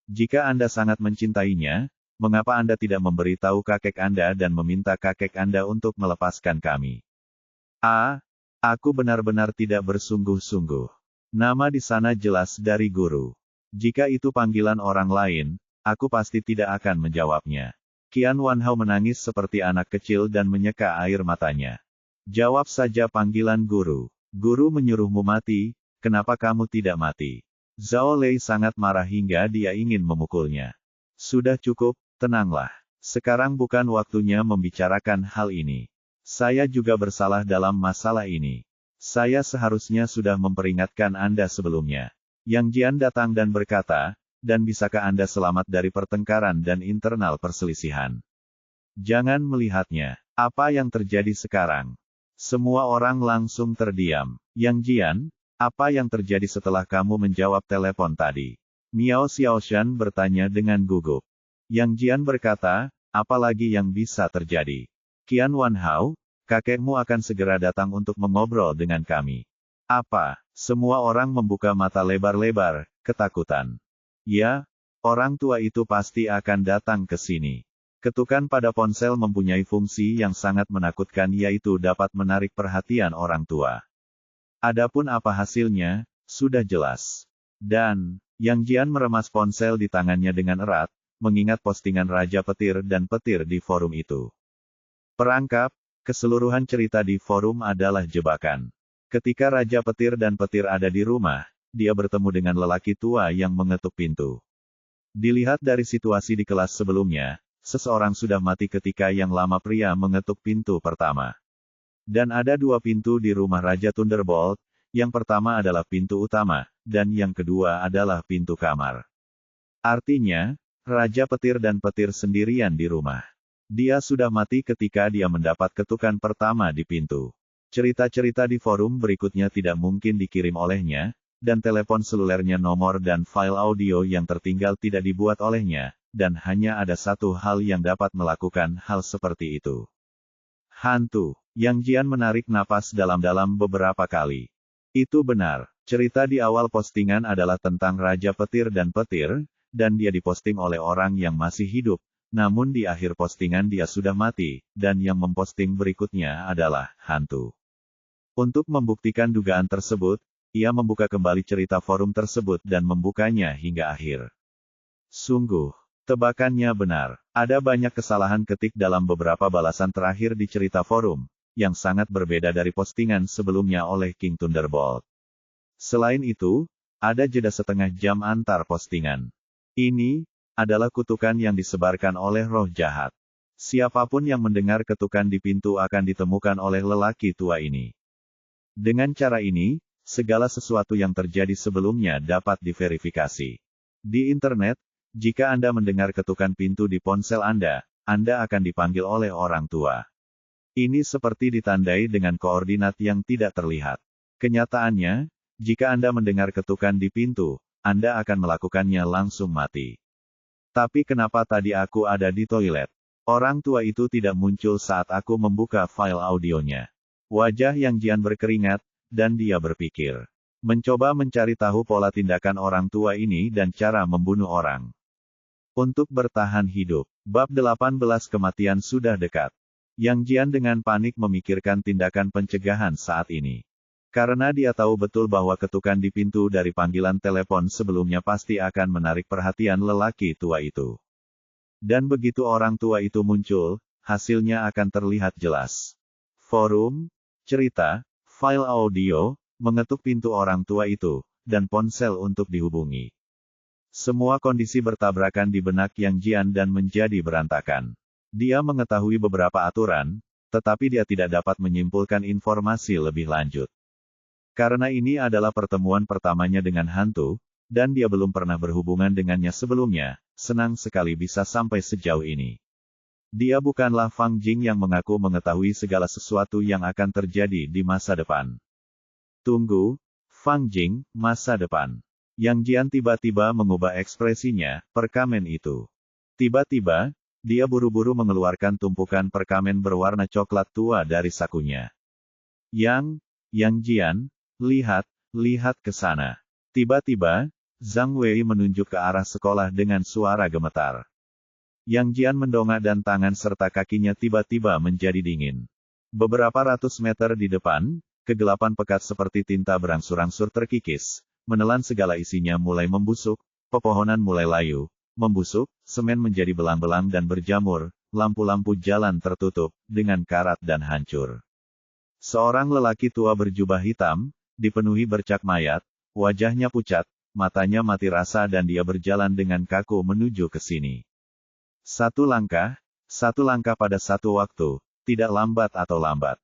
Jika Anda sangat mencintainya, mengapa Anda tidak memberitahu kakek Anda dan meminta kakek Anda untuk melepaskan kami? Aku benar-benar tidak bersungguh-sungguh. Nama di sana jelas dari guru. Jika itu panggilan orang lain, aku pasti tidak akan menjawabnya. Qian Wanhao menangis seperti anak kecil dan menyeka air matanya. Jawab saja panggilan guru. Guru menyuruhmu mati, kenapa kamu tidak mati? Zhao Lei sangat marah hingga dia ingin memukulnya. Sudah cukup, tenanglah. Sekarang bukan waktunya membicarakan hal ini. Saya juga bersalah dalam masalah ini. Saya seharusnya sudah memperingatkan Anda sebelumnya. Yang Jian datang dan berkata, dan bisakah Anda selamat dari pertengkaran dan internal perselisihan? Jangan melihatnya. Apa yang terjadi sekarang? Semua orang langsung terdiam. Yang Jian, apa yang terjadi setelah kamu menjawab telepon tadi? Miao Xiaoshan bertanya dengan gugup. Yang Jian berkata, apalagi yang bisa terjadi? Qian Wanhao, kakekmu akan segera datang untuk mengobrol dengan kami. Apa? Semua orang membuka mata lebar-lebar, ketakutan. Ya, orang tua itu pasti akan datang ke sini. Ketukan pada ponsel mempunyai fungsi yang sangat menakutkan yaitu dapat menarik perhatian orang tua. Adapun apa hasilnya, sudah jelas. Dan, Yang Jian meremas ponsel di tangannya dengan erat, mengingat postingan Raja Petir dan Petir di forum itu. Perangkap, keseluruhan cerita di forum adalah jebakan. Ketika Raja Petir dan Petir ada di rumah, dia bertemu dengan lelaki tua yang mengetuk pintu. Dilihat dari situasi di kelas sebelumnya, seseorang sudah mati ketika yang lama pria mengetuk pintu pertama. Dan ada dua pintu di rumah Raja Thunderbolt, yang pertama adalah pintu utama, dan yang kedua adalah pintu kamar. Artinya, Raja Petir dan Petir sendirian di rumah. Dia sudah mati ketika dia mendapat ketukan pertama di pintu. Cerita-cerita di forum berikutnya tidak mungkin dikirim olehnya, dan telepon selulernya nomor dan file audio yang tertinggal tidak dibuat olehnya, dan hanya ada satu hal yang dapat melakukan hal seperti itu. Hantu. Yang Jian menarik napas dalam-dalam beberapa kali. Itu benar. Cerita di awal postingan adalah tentang Raja Petir dan Petir, dan dia diposting oleh orang yang masih hidup. Namun di akhir postingan dia sudah mati, dan yang memposting berikutnya adalah hantu. Untuk membuktikan dugaan tersebut, ia membuka kembali cerita forum tersebut dan membukanya hingga akhir. Sungguh, tebakannya benar. Ada banyak kesalahan ketik dalam beberapa balasan terakhir di cerita forum, yang sangat berbeda dari postingan sebelumnya oleh King Thunderbolt. Selain itu, ada jeda setengah jam antar postingan. Ini adalah kutukan yang disebarkan oleh roh jahat. Siapapun yang mendengar ketukan di pintu akan ditemukan oleh lelaki tua ini. Dengan cara ini, segala sesuatu yang terjadi sebelumnya dapat diverifikasi. Di internet, jika Anda mendengar ketukan pintu di ponsel Anda akan dipanggil oleh orang tua. Ini seperti ditandai dengan koordinat yang tidak terlihat. Kenyataannya, jika Anda mendengar ketukan di pintu, Anda akan melakukannya langsung mati. Tapi kenapa tadi aku ada di toilet? Orang tua itu tidak muncul saat aku membuka file audionya. Wajah Yang Jian berkeringat, dan dia berpikir. Mencoba mencari tahu pola tindakan orang tua ini dan cara membunuh orang. Untuk bertahan hidup. Bab 18 kematian sudah dekat. Yang Jian dengan panik memikirkan tindakan pencegahan saat ini. Karena dia tahu betul bahwa ketukan di pintu dari panggilan telepon sebelumnya pasti akan menarik perhatian lelaki tua itu. Dan begitu orang tua itu muncul, hasilnya akan terlihat jelas. Forum, cerita, file audio, mengetuk pintu orang tua itu, dan ponsel untuk dihubungi. Semua kondisi bertabrakan di benak Yang Jian dan menjadi berantakan. Dia mengetahui beberapa aturan, tetapi dia tidak dapat menyimpulkan informasi lebih lanjut. Karena ini adalah pertemuan pertamanya dengan hantu, dan dia belum pernah berhubungan dengannya sebelumnya, senang sekali bisa sampai sejauh ini. Dia bukanlah Fang Jing yang mengaku mengetahui segala sesuatu yang akan terjadi di masa depan. Tunggu, Fang Jing, masa depan. Yang Jian tiba-tiba mengubah ekspresinya, perkamen itu. Tiba-tiba, dia buru-buru mengeluarkan tumpukan perkamen berwarna coklat tua dari sakunya. Yang Jian, lihat ke sana. Tiba-tiba, Zhang Wei menunjuk ke arah sekolah dengan suara gemetar. Yang Jian mendongak dan tangan serta kakinya tiba-tiba menjadi dingin. Beberapa ratus meter di depan, kegelapan pekat seperti tinta berangsur-angsur terkikis, menelan segala isinya mulai membusuk, pepohonan mulai layu, membusuk, semen menjadi belang-belang dan berjamur, lampu-lampu jalan tertutup, dengan karat dan hancur. Seorang lelaki tua berjubah hitam, dipenuhi bercak mayat, wajahnya pucat, matanya mati rasa dan dia berjalan dengan kaku menuju ke sini. Satu langkah pada satu waktu, tidak lambat atau lambat.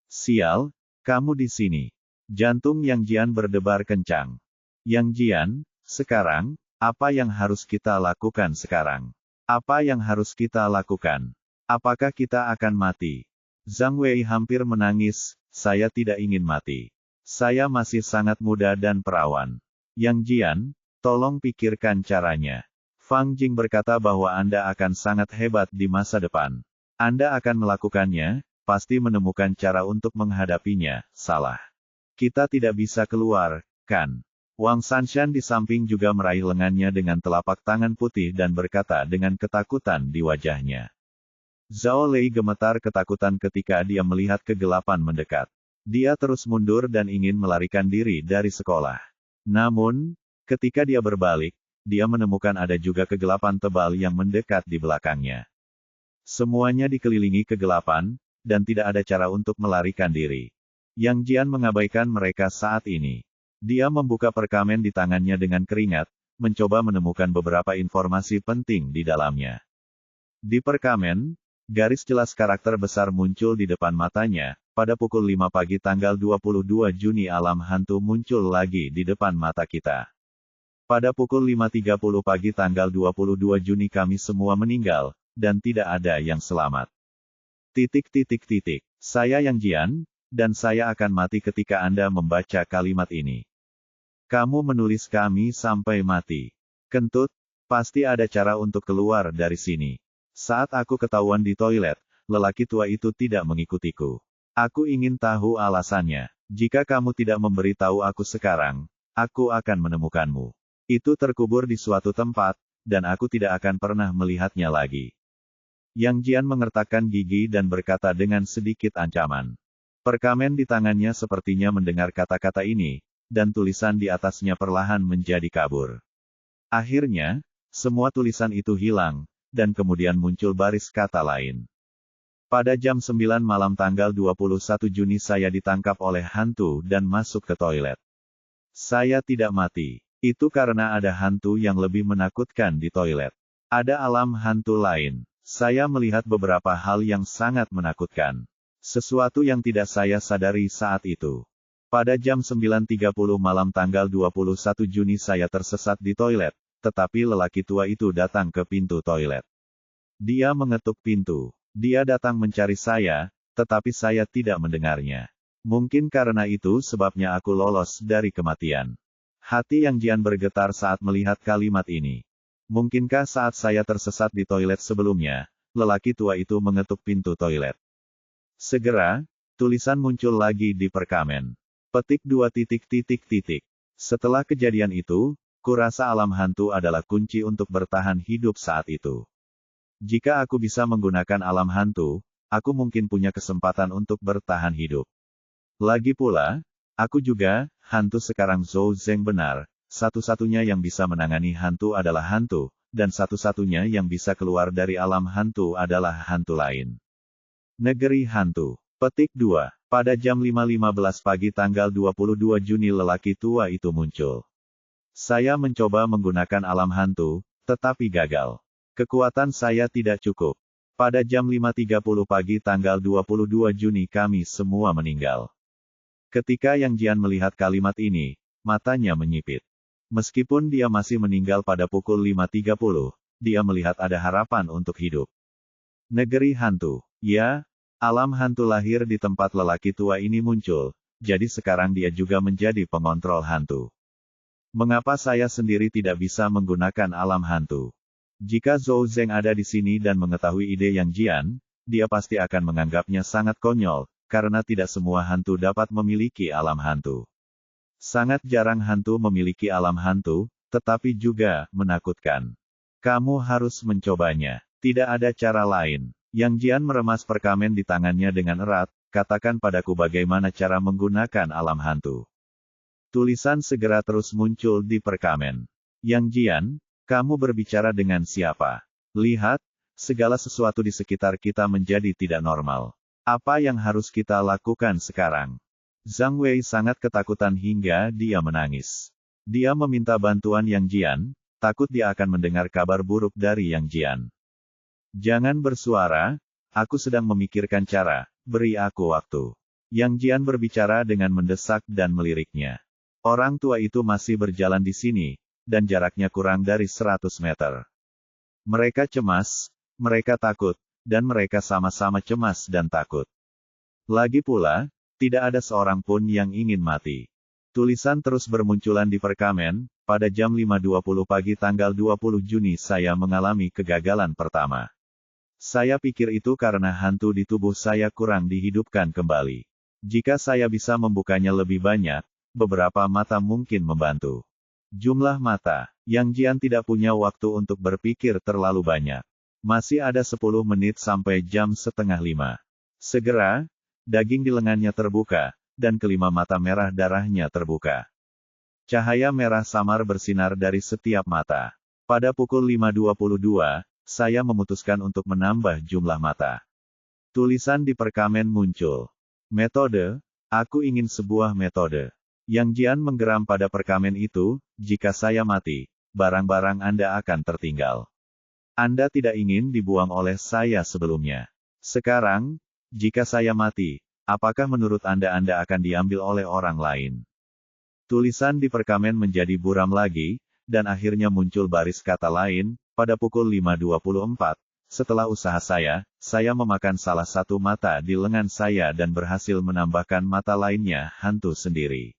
Sial, kamu di sini. Jantung Yang Jian berdebar kencang. Yang Jian, sekarang, apa yang harus kita lakukan sekarang? Apa yang harus kita lakukan? Apakah kita akan mati? Zhang Wei hampir menangis, saya tidak ingin mati. Saya masih sangat muda dan perawan. Yang Jian, tolong pikirkan caranya. Fang Jing berkata bahwa Anda akan sangat hebat di masa depan. Anda akan melakukannya, pasti menemukan cara untuk menghadapinya, salah. Kita tidak bisa keluar, kan? Wang Sanshan di samping juga meraih lengannya dengan telapak tangan putih dan berkata dengan ketakutan di wajahnya. Zhao Lei gemetar ketakutan ketika dia melihat kegelapan mendekat. Dia terus mundur dan ingin melarikan diri dari sekolah. Namun, ketika dia berbalik, dia menemukan ada juga kegelapan tebal yang mendekat di belakangnya. Semuanya dikelilingi kegelapan, dan tidak ada cara untuk melarikan diri. Yang Jian mengabaikan mereka saat ini. Dia membuka perkamen di tangannya dengan keringat, mencoba menemukan beberapa informasi penting di dalamnya. Di perkamen, garis jelas karakter besar muncul di depan matanya. Pada pukul 5 pagi tanggal 22 Juni alam hantu muncul lagi di depan mata kita. Pada pukul 5.30 pagi tanggal 22 Juni kami semua meninggal, dan tidak ada yang selamat. Saya Yang Jian, dan saya akan mati ketika Anda membaca kalimat ini. Kamu menulis kami sampai mati. Kentut, pasti ada cara untuk keluar dari sini. Saat aku ketahuan di toilet, lelaki tua itu tidak mengikutiku. Aku ingin tahu alasannya. Jika kamu tidak memberitahu aku sekarang, aku akan menemukanmu. Itu terkubur di suatu tempat, dan aku tidak akan pernah melihatnya lagi. Yang Jian mengertakkan gigi dan berkata dengan sedikit ancaman. Perkamen di tangannya sepertinya mendengar kata-kata ini, dan tulisan di atasnya perlahan menjadi kabur. Akhirnya, semua tulisan itu hilang, dan kemudian muncul baris kata lain. Pada jam 9 malam tanggal 21 Juni saya ditangkap oleh hantu dan masuk ke toilet. Saya tidak mati. Itu karena ada hantu yang lebih menakutkan di toilet. Ada alam hantu lain. Saya melihat beberapa hal yang sangat menakutkan. Sesuatu yang tidak saya sadari saat itu. Pada jam 9.30 malam tanggal 21 Juni saya tersesat di toilet, tetapi lelaki tua itu datang ke pintu toilet. Dia mengetuk pintu. Dia datang mencari saya, tetapi saya tidak mendengarnya. Mungkin karena itu sebabnya aku lolos dari kematian. Hati Yang Jian bergetar saat melihat kalimat ini. Mungkinkah saat saya tersesat di toilet sebelumnya, lelaki tua itu mengetuk pintu toilet? Segera, tulisan muncul lagi di perkamen. Petik 2. Setelah kejadian itu, kurasa alam hantu adalah kunci untuk bertahan hidup saat itu. Jika aku bisa menggunakan alam hantu, aku mungkin punya kesempatan untuk bertahan hidup. Lagi pula, aku juga, hantu sekarang Zhou Zeng benar, satu-satunya yang bisa menangani hantu adalah hantu, dan satu-satunya yang bisa keluar dari alam hantu adalah hantu lain. Negeri Hantu. Petik 2. Pada jam 5.15 pagi tanggal 22 Juni lelaki tua itu muncul. Saya mencoba menggunakan alam hantu, tetapi gagal. Kekuatan saya tidak cukup. Pada jam 5.30 pagi tanggal 22 Juni kami semua meninggal. Ketika Yang Jian melihat kalimat ini, matanya menyipit. Meskipun dia masih meninggal pada pukul 5.30, dia melihat ada harapan untuk hidup. Negeri Hantu. Ya, alam hantu lahir di tempat lelaki tua ini muncul, jadi sekarang dia juga menjadi pengontrol hantu. Mengapa saya sendiri tidak bisa menggunakan alam hantu? Jika Zhou Zeng ada di sini dan mengetahui ide Yang Jian, dia pasti akan menganggapnya sangat konyol, karena tidak semua hantu dapat memiliki alam hantu. Sangat jarang hantu memiliki alam hantu, tetapi juga menakutkan. Kamu harus mencobanya. Tidak ada cara lain. Yang Jian meremas perkamen di tangannya dengan erat, katakan padaku bagaimana cara menggunakan alam hantu. Tulisan segera terus muncul di perkamen. Yang Jian, kamu berbicara dengan siapa? Lihat, segala sesuatu di sekitar kita menjadi tidak normal. Apa yang harus kita lakukan sekarang? Zhang Wei sangat ketakutan hingga dia menangis. Dia meminta bantuan Yang Jian, takut dia akan mendengar kabar buruk dari Yang Jian. Jangan bersuara, aku sedang memikirkan cara, beri aku waktu. Yang Jian berbicara dengan mendesak dan meliriknya. Orang tua itu masih berjalan di sini, dan jaraknya kurang dari 100 meter. Mereka cemas, mereka takut, dan mereka sama-sama cemas dan takut. Lagi pula, tidak ada seorang pun yang ingin mati. Tulisan terus bermunculan di perkamen, pada jam 5.20 pagi tanggal 20 Juni saya mengalami kegagalan pertama. Saya pikir itu karena hantu di tubuh saya kurang dihidupkan kembali. Jika saya bisa membukanya lebih banyak, beberapa mata mungkin membantu. Jumlah mata. Yang Jian tidak punya waktu untuk berpikir terlalu banyak. Masih ada 10 menit sampai jam setengah 5. Segera, daging di lengannya terbuka, dan kelima mata merah darahnya terbuka. Cahaya merah samar bersinar dari setiap mata. Pada pukul 5.22, saya memutuskan untuk menambah jumlah mata. Tulisan di perkamen muncul. Metode, aku ingin sebuah metode. Yang Jian menggeram pada perkamen itu, jika saya mati, barang-barang Anda akan tertinggal. Anda tidak ingin dibuang oleh saya sebelumnya. Sekarang, jika saya mati, apakah menurut Anda akan diambil oleh orang lain? Tulisan di perkamen menjadi buram lagi, dan akhirnya muncul baris kata lain, pada pukul 5.24. Setelah usaha saya memakan salah satu mata di lengan saya dan berhasil menambahkan mata lainnya, hantu sendiri.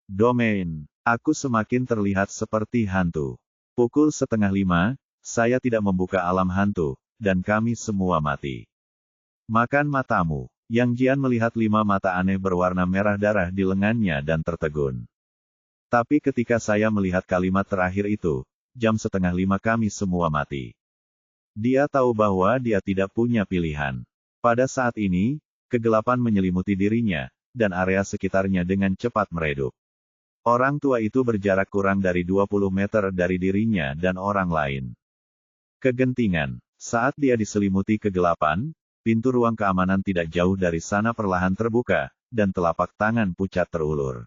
Domain. Aku semakin terlihat seperti hantu. Pukul 4:30, saya tidak membuka alam hantu, dan kami semua mati. Makan matamu. Yang Jian melihat 5 mata aneh berwarna merah darah di lengannya dan tertegun. Tapi ketika saya melihat kalimat terakhir itu, jam 4:30 kami semua mati. Dia tahu bahwa dia tidak punya pilihan. Pada saat ini, kegelapan menyelimuti dirinya, dan area sekitarnya dengan cepat meredup. Orang tua itu berjarak kurang dari 20 meter dari dirinya dan orang lain. Kegentingan. Saat dia diselimuti kegelapan, pintu ruang keamanan tidak jauh dari sana perlahan terbuka, dan telapak tangan pucat terulur.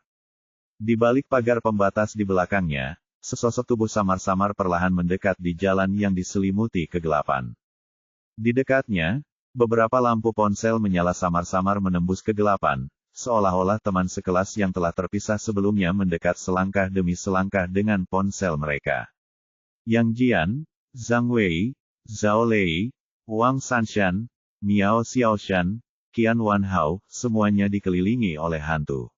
Di balik pagar pembatas di belakangnya, sesosok tubuh samar-samar perlahan mendekat di jalan yang diselimuti kegelapan. Di dekatnya, beberapa lampu ponsel menyala samar-samar menembus kegelapan, seolah-olah teman sekelas yang telah terpisah sebelumnya mendekat selangkah demi selangkah dengan ponsel mereka. Yang Jian, Zhang Wei, Zhao Lei, Wang Sanshan, Miao Xiaoshan, Qian Wanhao, semuanya dikelilingi oleh hantu.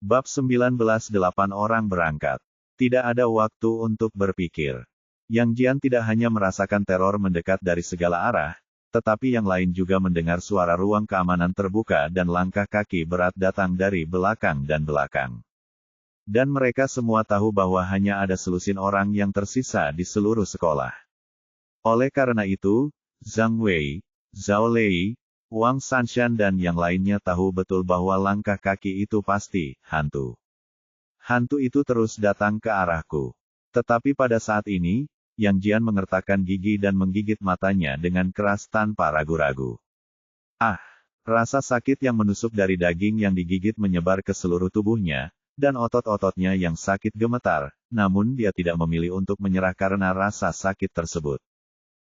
Bab 19. 8 orang berangkat. Tidak ada waktu untuk berpikir. Yang Jian tidak hanya merasakan teror mendekat dari segala arah, tetapi yang lain juga mendengar suara ruang keamanan terbuka dan langkah kaki berat datang dari belakang dan belakang. Dan mereka semua tahu bahwa hanya ada selusin orang yang tersisa di seluruh sekolah. Oleh karena itu, Zhang Wei, Zhao Lei, Wang Sanshan dan yang lainnya tahu betul bahwa langkah kaki itu pasti hantu. Hantu itu terus datang ke arahku. Tetapi pada saat ini, Yang Jian mengertakkan gigi dan menggigit matanya dengan keras tanpa ragu-ragu. Ah! Rasa sakit yang menusuk dari daging yang digigit menyebar ke seluruh tubuhnya, dan otot-ototnya yang sakit gemetar, namun dia tidak memilih untuk menyerah karena rasa sakit tersebut.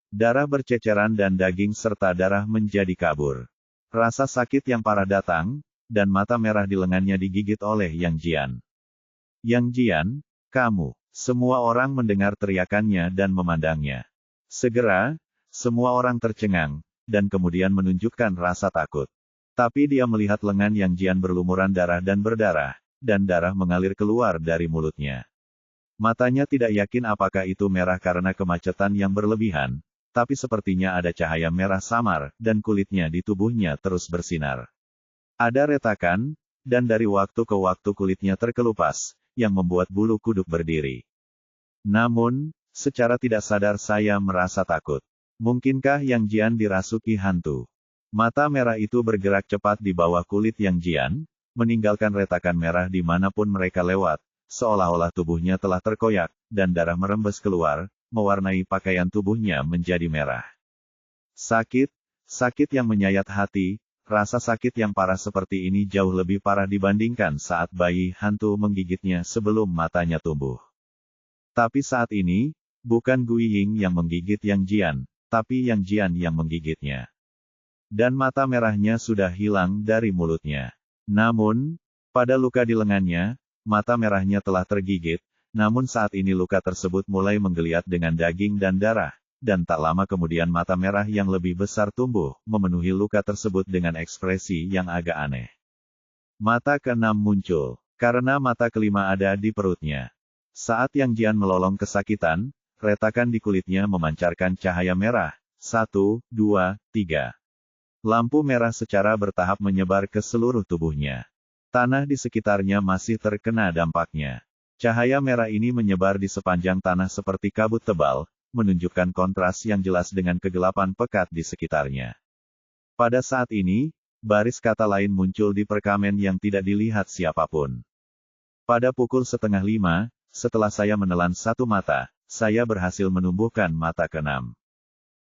Darah berceceran dan daging serta darah menjadi kabur. Rasa sakit yang parah datang, dan mata merah di lengannya digigit oleh Yang Jian. Yang Jian, kamu. Semua orang mendengar teriakannya dan memandangnya. Segera, semua orang tercengang, dan kemudian menunjukkan rasa takut. Tapi dia melihat lengan Yang Jian berlumuran darah dan berdarah, dan darah mengalir keluar dari mulutnya. Matanya tidak yakin apakah itu merah karena kemacetan yang berlebihan, tapi sepertinya ada cahaya merah samar, dan kulitnya di tubuhnya terus bersinar. Ada retakan, dan dari waktu ke waktu kulitnya terkelupas, yang membuat bulu kuduk berdiri. Namun, secara tidak sadar saya merasa takut. Mungkinkah Yang Jian dirasuki hantu? Mata merah itu bergerak cepat di bawah kulit Yang Jian, meninggalkan retakan merah di manapun mereka lewat, seolah-olah tubuhnya telah terkoyak, dan darah merembes keluar, mewarnai pakaian tubuhnya menjadi merah. Sakit, sakit yang menyayat hati, rasa sakit yang parah seperti ini jauh lebih parah dibandingkan saat bayi hantu menggigitnya sebelum matanya tumbuh. Tapi saat ini, bukan Gui Ying yang menggigit Yang Jian, tapi Yang Jian yang menggigitnya. Dan mata merahnya sudah hilang dari mulutnya. Namun, pada luka di lengannya, mata merahnya telah tergigit, namun saat ini luka tersebut mulai menggeliat dengan daging dan darah, dan tak lama kemudian mata merah yang lebih besar tumbuh, memenuhi luka tersebut dengan ekspresi yang agak aneh. Mata keenam muncul, karena mata kelima ada di perutnya. Saat Yang Jian melolong kesakitan, retakan di kulitnya memancarkan cahaya merah. 1, 2, 3. Lampu merah secara bertahap menyebar ke seluruh tubuhnya. Tanah di sekitarnya masih terkena dampaknya. Cahaya merah ini menyebar di sepanjang tanah seperti kabut tebal, menunjukkan kontras yang jelas dengan kegelapan pekat di sekitarnya. Pada saat ini, baris kata lain muncul di perkamen yang tidak dilihat siapapun. Pada pukul 4:30, setelah saya menelan satu mata, saya berhasil menumbuhkan mata keenam.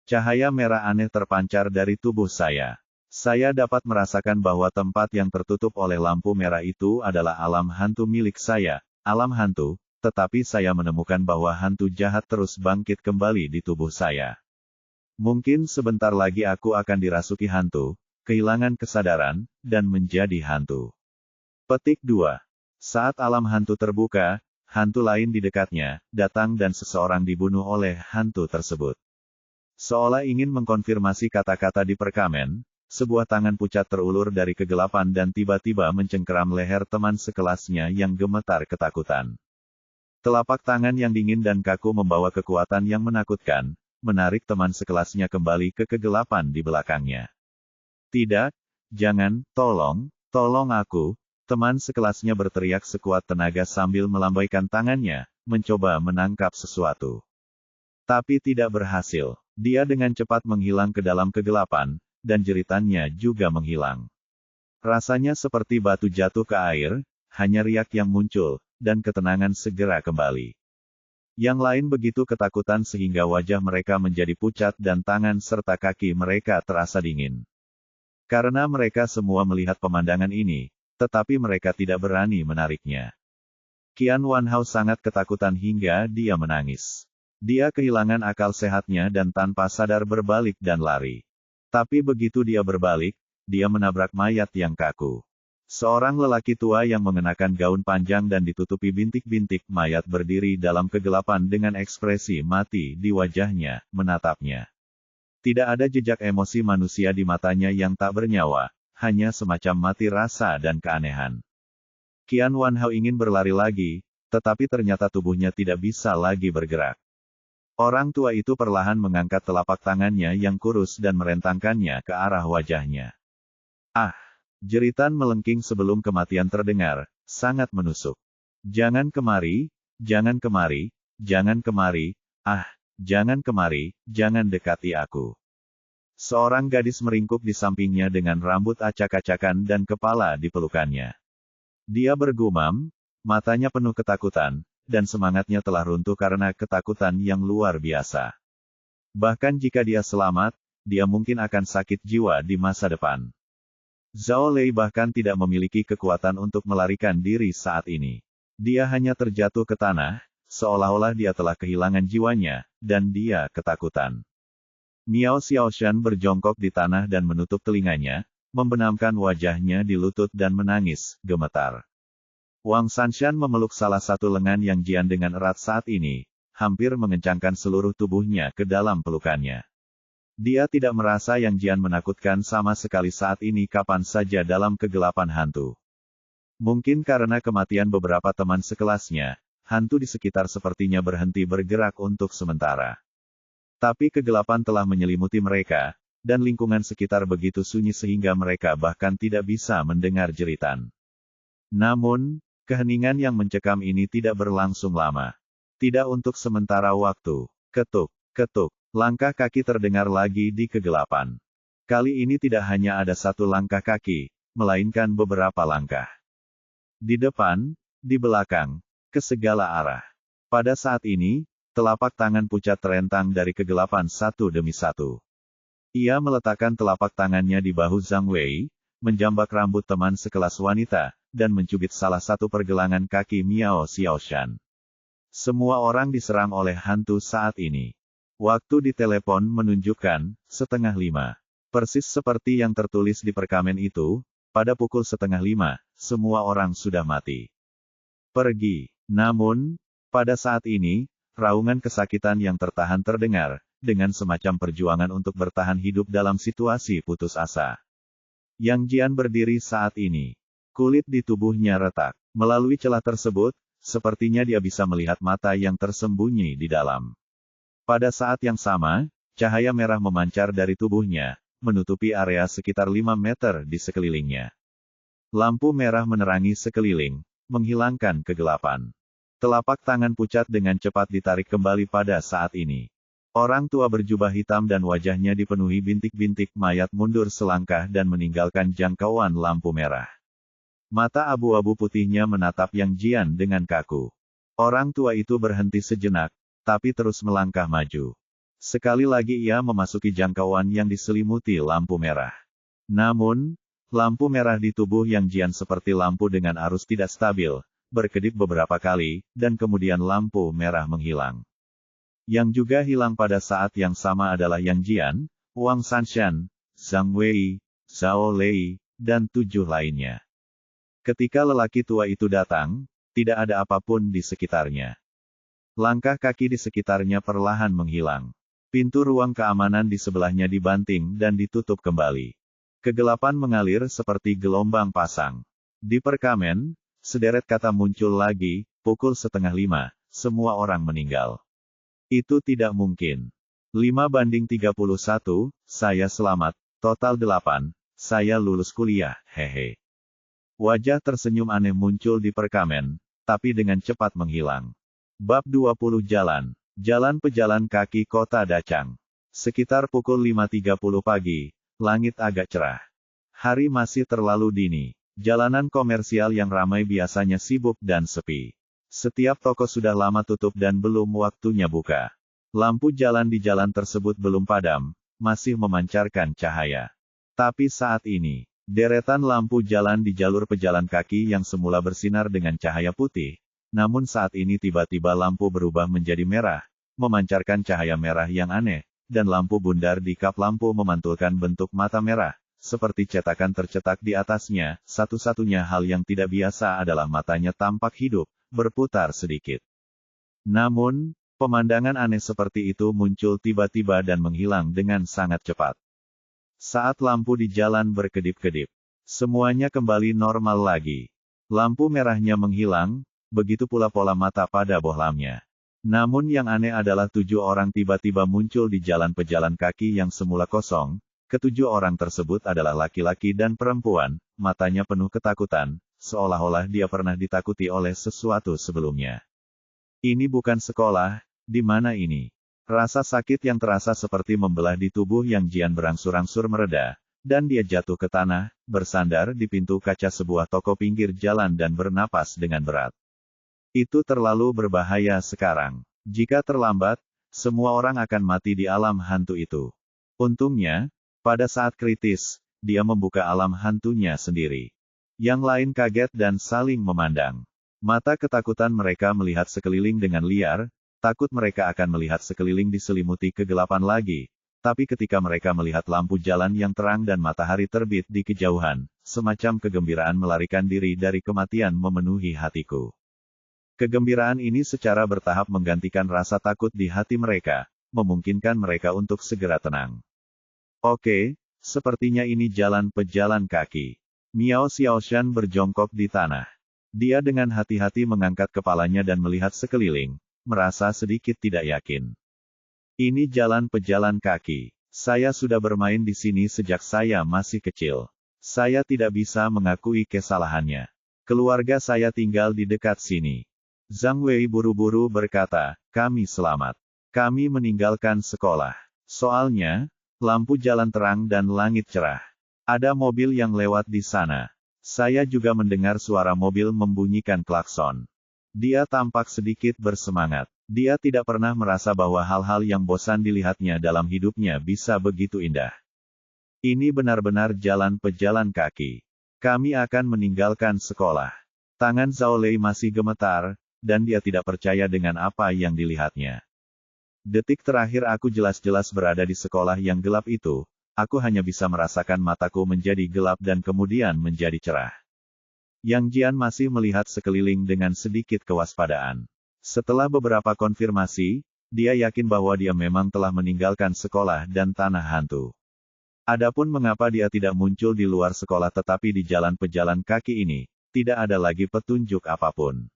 Cahaya merah aneh terpancar dari tubuh saya. Saya dapat merasakan bahwa tempat yang tertutup oleh lampu merah itu adalah alam hantu milik saya, alam hantu, tetapi saya menemukan bahwa hantu jahat terus bangkit kembali di tubuh saya. Mungkin sebentar lagi aku akan dirasuki hantu, kehilangan kesadaran, dan menjadi hantu. Petik 2. Saat alam hantu terbuka, hantu lain di dekatnya datang dan seseorang dibunuh oleh hantu tersebut. Seolah ingin mengkonfirmasi kata-kata di perkamen, sebuah tangan pucat terulur dari kegelapan dan tiba-tiba mencengkeram leher teman sekelasnya yang gemetar ketakutan. Telapak tangan yang dingin dan kaku membawa kekuatan yang menakutkan, menarik teman sekelasnya kembali ke kegelapan di belakangnya. Tidak, jangan, tolong aku, teman sekelasnya berteriak sekuat tenaga sambil melambaikan tangannya, mencoba menangkap sesuatu. Tapi tidak berhasil. Dia dengan cepat menghilang ke dalam kegelapan, dan jeritannya juga menghilang. Rasanya seperti batu jatuh ke air, hanya riak yang muncul, dan ketenangan segera kembali. Yang lain begitu ketakutan sehingga wajah mereka menjadi pucat dan tangan serta kaki mereka terasa dingin. Karena mereka semua melihat pemandangan ini, tetapi mereka tidak berani menariknya. Qian Wanhao sangat ketakutan hingga dia menangis. Dia kehilangan akal sehatnya dan tanpa sadar berbalik dan lari. Tapi begitu dia berbalik, dia menabrak mayat yang kaku. Seorang lelaki tua yang mengenakan gaun panjang dan ditutupi bintik-bintik mayat berdiri dalam kegelapan dengan ekspresi mati di wajahnya, menatapnya. Tidak ada jejak emosi manusia di matanya yang tak bernyawa, hanya semacam mati rasa dan keanehan. Qian Wanhao ingin berlari lagi, tetapi ternyata tubuhnya tidak bisa lagi bergerak. Orang tua itu perlahan mengangkat telapak tangannya yang kurus dan merentangkannya ke arah wajahnya. Ah! Jeritan melengking sebelum kematian terdengar, sangat menusuk. Jangan kemari, jangan kemari, jangan kemari, ah, jangan kemari, jangan dekati aku. Seorang gadis meringkuk di sampingnya dengan rambut acak-acakan dan kepala di pelukannya. Dia bergumam, matanya penuh ketakutan, dan semangatnya telah runtuh karena ketakutan yang luar biasa. Bahkan jika dia selamat, dia mungkin akan sakit jiwa di masa depan. Zhao Lei bahkan tidak memiliki kekuatan untuk melarikan diri saat ini. Dia hanya terjatuh ke tanah, seolah-olah dia telah kehilangan jiwanya, dan dia ketakutan. Miao Xiaoshan berjongkok di tanah dan menutup telinganya, membenamkan wajahnya di lutut dan menangis, gemetar. Wang Sanshan memeluk salah satu lengan yang Jian dengan erat saat ini, hampir mengencangkan seluruh tubuhnya ke dalam pelukannya. Dia tidak merasa Yang Jian menakutkan sama sekali saat ini kapan saja dalam kegelapan hantu. Mungkin karena kematian beberapa teman sekelasnya, hantu di sekitar sepertinya berhenti bergerak untuk sementara. Tapi kegelapan telah menyelimuti mereka, dan lingkungan sekitar begitu sunyi sehingga mereka bahkan tidak bisa mendengar jeritan. Namun, keheningan yang mencekam ini tidak berlangsung lama. Tidak untuk sementara waktu. Ketuk, ketuk, langkah kaki terdengar lagi di kegelapan. Kali ini tidak hanya ada satu langkah kaki, melainkan beberapa langkah. Di depan, di belakang, ke segala arah. Pada saat ini, telapak tangan pucat terentang dari kegelapan satu demi satu. Ia meletakkan telapak tangannya di bahu Zhang Wei, menjambak rambut teman sekelas wanita, dan mencubit salah satu pergelangan kaki Miao Xiaoshan. Semua orang diserang oleh hantu saat ini. Waktu di telepon menunjukkan 4:30. Persis seperti yang tertulis di perkamen itu, pada pukul 4:30, semua orang sudah mati. Pergi. Namun, pada saat ini, raungan kesakitan yang tertahan terdengar, dengan semacam perjuangan untuk bertahan hidup dalam situasi putus asa. Yang Jian berdiri saat ini. Kulit di tubuhnya retak. Melalui celah tersebut, sepertinya dia bisa melihat mata yang tersembunyi di dalam. Pada saat yang sama, cahaya merah memancar dari tubuhnya, menutupi area sekitar 5 meter di sekelilingnya. Lampu merah menerangi sekeliling, menghilangkan kegelapan. Telapak tangan pucat dengan cepat ditarik kembali pada saat ini. Orang tua berjubah hitam dan wajahnya dipenuhi bintik-bintik mayat mundur selangkah dan meninggalkan jangkauan lampu merah. Mata abu-abu putihnya menatap Yang Jian dengan kaku. Orang tua itu berhenti sejenak, tapi terus melangkah maju. Sekali lagi ia memasuki jangkauan yang diselimuti lampu merah. Namun, lampu merah di tubuh Yang Jian seperti lampu dengan arus tidak stabil, berkedip beberapa kali, dan kemudian lampu merah menghilang. Yang juga hilang pada saat yang sama adalah Yang Jian, Wang Sanshan, Zhang Wei, Zhao Lei, dan 7 lainnya. Ketika lelaki tua itu datang, tidak ada apapun di sekitarnya. Langkah kaki di sekitarnya perlahan menghilang. Pintu ruang keamanan di sebelahnya dibanting dan ditutup kembali. Kegelapan mengalir seperti gelombang pasang. Di perkamen, sederet kata muncul lagi, pukul 4:30, semua orang meninggal. Itu tidak mungkin. 5:31, saya selamat, total 8, saya lulus kuliah, hehe. Wajah tersenyum aneh muncul di perkamen, tapi dengan cepat menghilang. Bab 20 Jalan. Jalan pejalan kaki kota Dacang. Sekitar pukul 5:30 pagi, langit agak cerah. Hari masih terlalu dini. Jalanan komersial yang ramai biasanya sibuk dan sepi. Setiap toko sudah lama tutup dan belum waktunya buka. Lampu jalan di jalan tersebut belum padam, masih memancarkan cahaya. Tapi saat ini, deretan lampu jalan di jalur pejalan kaki yang semula bersinar dengan cahaya putih, namun saat ini tiba-tiba lampu berubah menjadi merah, memancarkan cahaya merah yang aneh, dan lampu bundar di kap lampu memantulkan bentuk mata merah, seperti cetakan tercetak di atasnya. Satu-satunya hal yang tidak biasa adalah matanya tampak hidup, berputar sedikit. Namun, pemandangan aneh seperti itu muncul tiba-tiba dan menghilang dengan sangat cepat. Saat lampu di jalan berkedip-kedip, semuanya kembali normal lagi. Lampu merahnya menghilang, begitu pula pola mata pada bohlamnya. Namun yang aneh adalah 7 orang tiba-tiba muncul di jalan pejalan kaki yang semula kosong. Ketujuh orang tersebut adalah laki-laki dan perempuan, matanya penuh ketakutan, seolah-olah dia pernah ditakuti oleh sesuatu sebelumnya. Ini bukan sekolah, di mana ini? Rasa sakit yang terasa seperti membelah di tubuh Yang Jian berangsur-angsur mereda, dan dia jatuh ke tanah, bersandar di pintu kaca sebuah toko pinggir jalan dan bernapas dengan berat. Itu terlalu berbahaya sekarang. Jika terlambat, semua orang akan mati di alam hantu itu. Untungnya, pada saat kritis, dia membuka alam hantunya sendiri. Yang lain kaget dan saling memandang. Mata ketakutan mereka melihat sekeliling dengan liar, takut mereka akan melihat sekeliling diselimuti kegelapan lagi. Tapi ketika mereka melihat lampu jalan yang terang dan matahari terbit di kejauhan, semacam kegembiraan melarikan diri dari kematian memenuhi hatiku. Kegembiraan ini secara bertahap menggantikan rasa takut di hati mereka, memungkinkan mereka untuk segera tenang. Oke, sepertinya ini jalan pejalan kaki. Miao Xiaoshan berjongkok di tanah. Dia dengan hati-hati mengangkat kepalanya dan melihat sekeliling, merasa sedikit tidak yakin. Ini jalan pejalan kaki. Saya sudah bermain di sini sejak saya masih kecil. Saya tidak bisa mengakui kesalahannya. Keluarga saya tinggal di dekat sini. Zhang Wei buru-buru berkata, kami selamat. Kami meninggalkan sekolah. Soalnya, lampu jalan terang dan langit cerah. Ada mobil yang lewat di sana. Saya juga mendengar suara mobil membunyikan klakson. Dia tampak sedikit bersemangat. Dia tidak pernah merasa bahwa hal-hal yang bosan dilihatnya dalam hidupnya bisa begitu indah. Ini benar-benar jalan pejalan kaki. Kami akan meninggalkan sekolah. Tangan Zhao Lei masih gemetar, dan dia tidak percaya dengan apa yang dilihatnya. Detik terakhir aku jelas-jelas berada di sekolah yang gelap itu, aku hanya bisa merasakan mataku menjadi gelap dan kemudian menjadi cerah. Yang Jian masih melihat sekeliling dengan sedikit kewaspadaan. Setelah beberapa konfirmasi, dia yakin bahwa dia memang telah meninggalkan sekolah dan tanah hantu. Adapun mengapa dia tidak muncul di luar sekolah tetapi di jalan pejalan kaki ini, tidak ada lagi petunjuk apapun.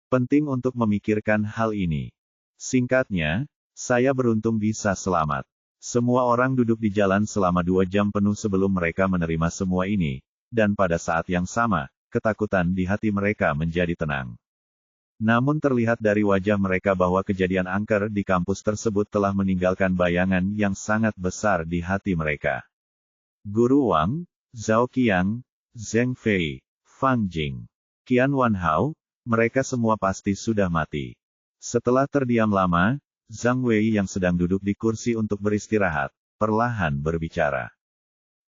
Penting untuk memikirkan hal ini. Singkatnya, saya beruntung bisa selamat. Semua orang duduk di jalan selama 2 jam penuh sebelum mereka menerima semua ini, dan pada saat yang sama, ketakutan di hati mereka menjadi tenang. Namun terlihat dari wajah mereka bahwa kejadian angker di kampus tersebut telah meninggalkan bayangan yang sangat besar di hati mereka. Guru Wang, Zhao Qiang, Zheng Fei, Fang Jing, Qian Wanhao, mereka semua pasti sudah mati. Setelah terdiam lama, Zhang Wei yang sedang duduk di kursi untuk beristirahat, perlahan berbicara.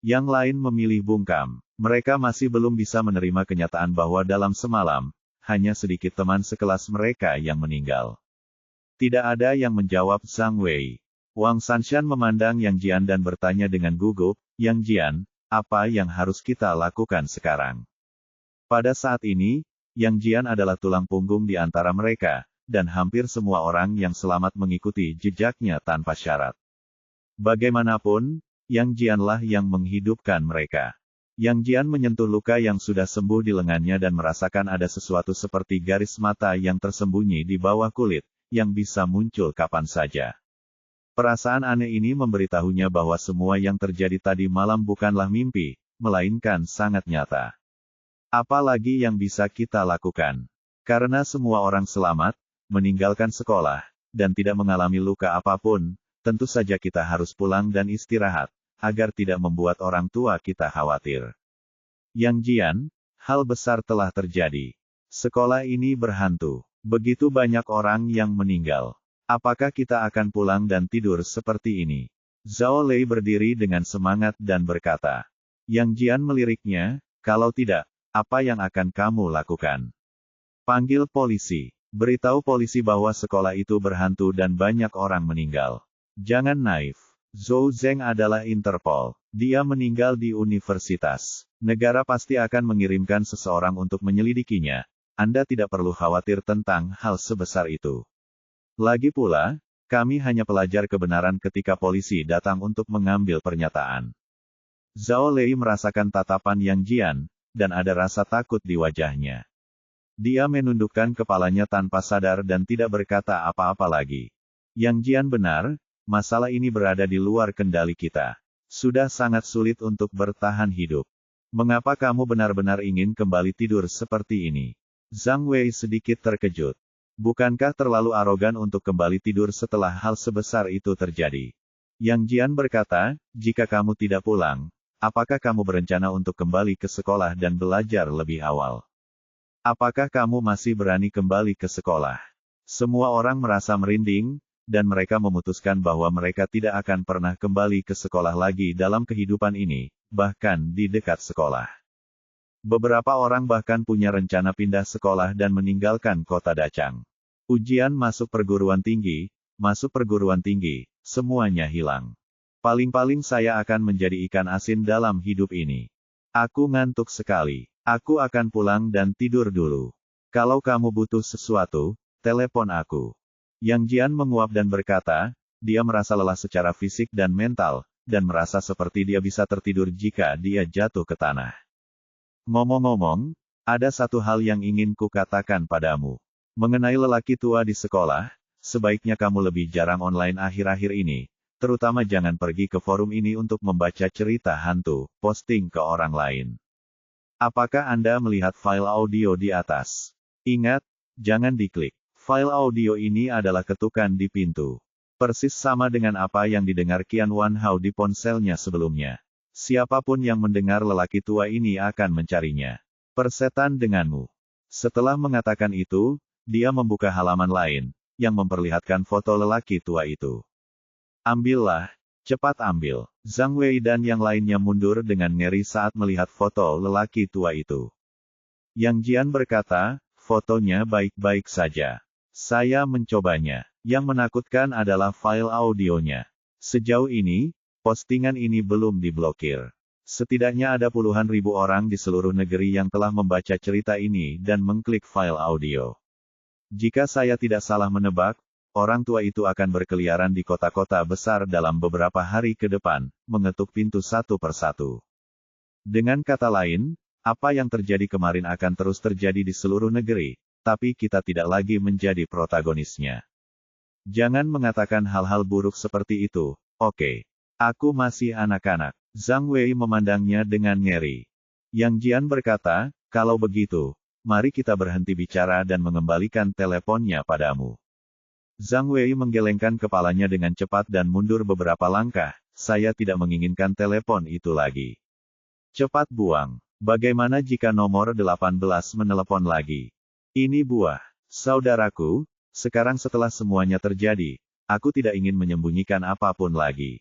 Yang lain memilih bungkam. Mereka masih belum bisa menerima kenyataan bahwa dalam semalam, hanya sedikit teman sekelas mereka yang meninggal. Tidak ada yang menjawab Zhang Wei. Wang Sanshan memandang Yang Jian dan bertanya dengan gugup, Yang Jian, apa yang harus kita lakukan sekarang? Pada saat ini, Yang Jian adalah tulang punggung di antara mereka, dan hampir semua orang yang selamat mengikuti jejaknya tanpa syarat. Bagaimanapun, Yang Jianlah yang menghidupkan mereka. Yang Jian menyentuh luka yang sudah sembuh di lengannya dan merasakan ada sesuatu seperti garis mata yang tersembunyi di bawah kulit, yang bisa muncul kapan saja. Perasaan aneh ini memberitahunya bahwa semua yang terjadi tadi malam bukanlah mimpi, melainkan sangat nyata. Apalagi yang bisa kita lakukan? Karena semua orang selamat, meninggalkan sekolah, dan tidak mengalami luka apapun, tentu saja kita harus pulang dan istirahat, agar tidak membuat orang tua kita khawatir. Yang Jian, hal besar telah terjadi. Sekolah ini berhantu. Begitu banyak orang yang meninggal. Apakah kita akan pulang dan tidur seperti ini? Zhao Lei berdiri dengan semangat dan berkata. Yang Jian meliriknya, kalau tidak, apa yang akan kamu lakukan? Panggil polisi. Beritahu polisi bahwa sekolah itu berhantu dan banyak orang meninggal. Jangan naif. Zhou Zeng adalah Interpol. Dia meninggal di universitas. Negara pasti akan mengirimkan seseorang untuk menyelidikinya. Anda tidak perlu khawatir tentang hal sebesar itu. Lagi pula, kami hanya pelajar kebenaran ketika polisi datang untuk mengambil pernyataan. Zhao Lei merasakan tatapan Yang Jian, dan ada rasa takut di wajahnya. Dia menundukkan kepalanya tanpa sadar dan tidak berkata apa-apa lagi. Yang Jian benar, masalah ini berada di luar kendali kita. Sudah sangat sulit untuk bertahan hidup. Mengapa kamu benar-benar ingin kembali tidur seperti ini? Zhang Wei sedikit terkejut. Bukankah terlalu arogan untuk kembali tidur setelah hal sebesar itu terjadi? Yang Jian berkata, jika kamu tidak pulang, apakah kamu berencana untuk kembali ke sekolah dan belajar lebih awal? Apakah kamu masih berani kembali ke sekolah? Semua orang merasa merinding, dan mereka memutuskan bahwa mereka tidak akan pernah kembali ke sekolah lagi dalam kehidupan ini, bahkan di dekat sekolah. Beberapa orang bahkan punya rencana pindah sekolah dan meninggalkan kota Dachang. Ujian masuk perguruan tinggi, semuanya hilang. Paling-paling saya akan menjadi ikan asin dalam hidup ini. Aku ngantuk sekali. Aku akan pulang dan tidur dulu. Kalau kamu butuh sesuatu, telepon aku. Yang Jian menguap dan berkata, dia merasa lelah secara fisik dan mental, dan merasa seperti dia bisa tertidur jika dia jatuh ke tanah. Ngomong-ngomong, ada satu hal yang ingin kukatakan padamu. Mengenai lelaki tua di sekolah, sebaiknya kamu lebih jarang online akhir-akhir ini, terutama jangan pergi ke forum ini untuk membaca cerita hantu, posting ke orang lain. Apakah Anda melihat file audio di atas? Ingat, jangan diklik. File audio ini adalah ketukan di pintu. Persis sama dengan apa yang didengar Qian Wanhao di ponselnya sebelumnya. Siapapun yang mendengar lelaki tua ini akan mencarinya. Persetan denganmu. Setelah mengatakan itu, dia membuka halaman lain, yang memperlihatkan foto lelaki tua itu. Ambillah, cepat ambil. Zhang Wei dan yang lainnya mundur dengan ngeri saat melihat foto lelaki tua itu. Yang Jian berkata, fotonya baik-baik saja. Saya mencobanya. Yang menakutkan adalah file audionya. Sejauh ini, postingan ini belum diblokir. Setidaknya ada puluhan ribu orang di seluruh negeri yang telah membaca cerita ini dan mengklik file audio. Jika saya tidak salah menebak, orang tua itu akan berkeliaran di kota-kota besar dalam beberapa hari ke depan, mengetuk pintu satu persatu. Dengan kata lain, apa yang terjadi kemarin akan terus terjadi di seluruh negeri, tapi kita tidak lagi menjadi protagonisnya. Jangan mengatakan hal-hal buruk seperti itu, oke? Aku masih anak-anak. Zhang Wei memandangnya dengan ngeri. Yang Jian berkata, kalau begitu, mari kita berhenti bicara dan mengembalikan teleponnya padamu. Zhang Wei menggelengkan kepalanya dengan cepat dan mundur beberapa langkah, saya tidak menginginkan telepon itu lagi. Cepat buang. Bagaimana jika nomor 18 menelepon lagi? Ini buah. Saudaraku, sekarang setelah semuanya terjadi, aku tidak ingin menyembunyikan apapun lagi.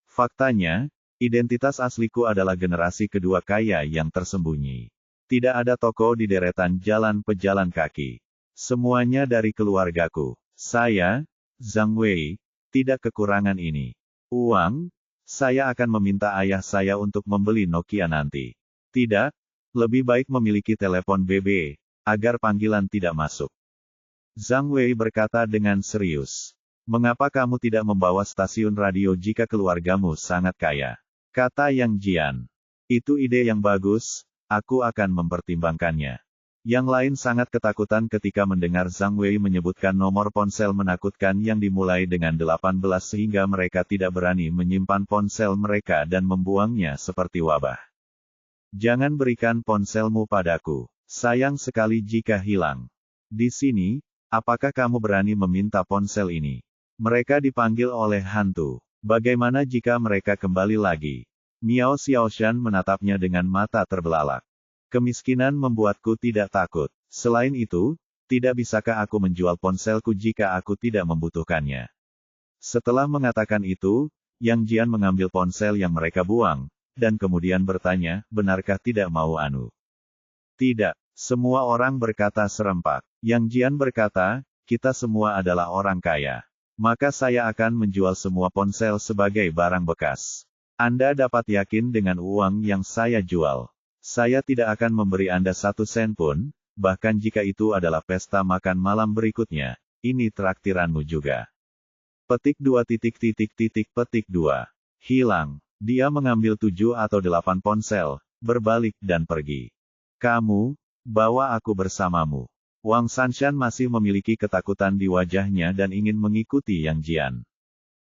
Faktanya, identitas asliku adalah generasi kedua kaya yang tersembunyi. Tidak ada toko di deretan jalan pejalan kaki. Semuanya dari keluargaku. Saya, Zhang Wei, tidak kekurangan ini. Uang, saya akan meminta ayah saya untuk membeli Nokia nanti. Tidak, lebih baik memiliki telepon BB, agar panggilan tidak masuk. Zhang Wei berkata dengan serius. Mengapa kamu tidak membawa stasiun radio jika keluargamu sangat kaya? Kata Yang Jian. Itu ide yang bagus, aku akan mempertimbangkannya. Yang lain sangat ketakutan ketika mendengar Zhang Wei menyebutkan nomor ponsel menakutkan yang dimulai dengan 18 sehingga mereka tidak berani menyimpan ponsel mereka dan membuangnya seperti wabah. Jangan berikan ponselmu padaku. Sayang sekali jika hilang. Di sini, apakah kamu berani meminta ponsel ini? Mereka dipanggil oleh hantu. Bagaimana jika mereka kembali lagi? Miao Xiaoshan menatapnya dengan mata terbelalak. Kemiskinan membuatku tidak takut. Selain itu, tidak bisakah aku menjual ponselku jika aku tidak membutuhkannya? Setelah mengatakan itu, Yang Jian mengambil ponsel yang mereka buang, dan kemudian bertanya, benarkah tidak mau anu? Tidak, semua orang berkata serempak. Yang Jian berkata, kita semua adalah orang kaya. Maka saya akan menjual semua ponsel sebagai barang bekas. Anda dapat yakin dengan uang yang saya jual. Saya tidak akan memberi Anda 1 sen pun, bahkan jika itu adalah pesta makan malam berikutnya, ini traktiranmu juga. Petik 2. Hilang. Dia mengambil 7 atau 8 ponsel, berbalik dan pergi. Kamu, bawa aku bersamamu. Wang Sanshan masih memiliki ketakutan di wajahnya dan ingin mengikuti Yang Jian.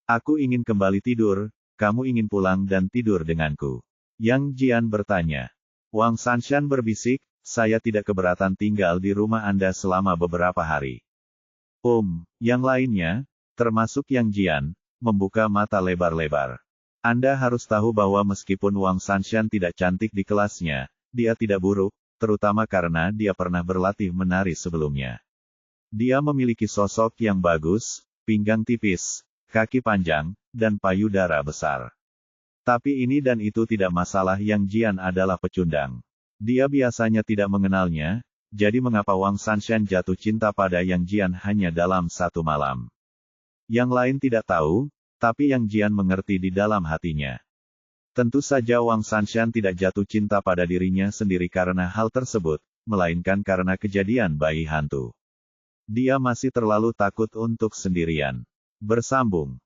Aku ingin kembali tidur, kamu ingin pulang dan tidur denganku. Yang Jian bertanya. Wang Sanshan berbisik, saya tidak keberatan tinggal di rumah Anda selama beberapa hari. Yang lainnya, termasuk Yang Jian, membuka mata lebar-lebar. Anda harus tahu bahwa meskipun Wang Sanshan tidak cantik di kelasnya, dia tidak buruk, terutama karena dia pernah berlatih menari sebelumnya. Dia memiliki sosok yang bagus, pinggang tipis, kaki panjang, dan payudara besar. Tapi ini dan itu tidak masalah. Yang Jian adalah pecundang. Dia biasanya tidak mengenalnya, jadi mengapa Wang Sanshan jatuh cinta pada Yang Jian hanya dalam 1 malam? Yang lain tidak tahu, tapi Yang Jian mengerti di dalam hatinya. Tentu saja Wang Sanshan tidak jatuh cinta pada dirinya sendiri karena hal tersebut, melainkan karena kejadian bayi hantu. Dia masih terlalu takut untuk sendirian. Bersambung.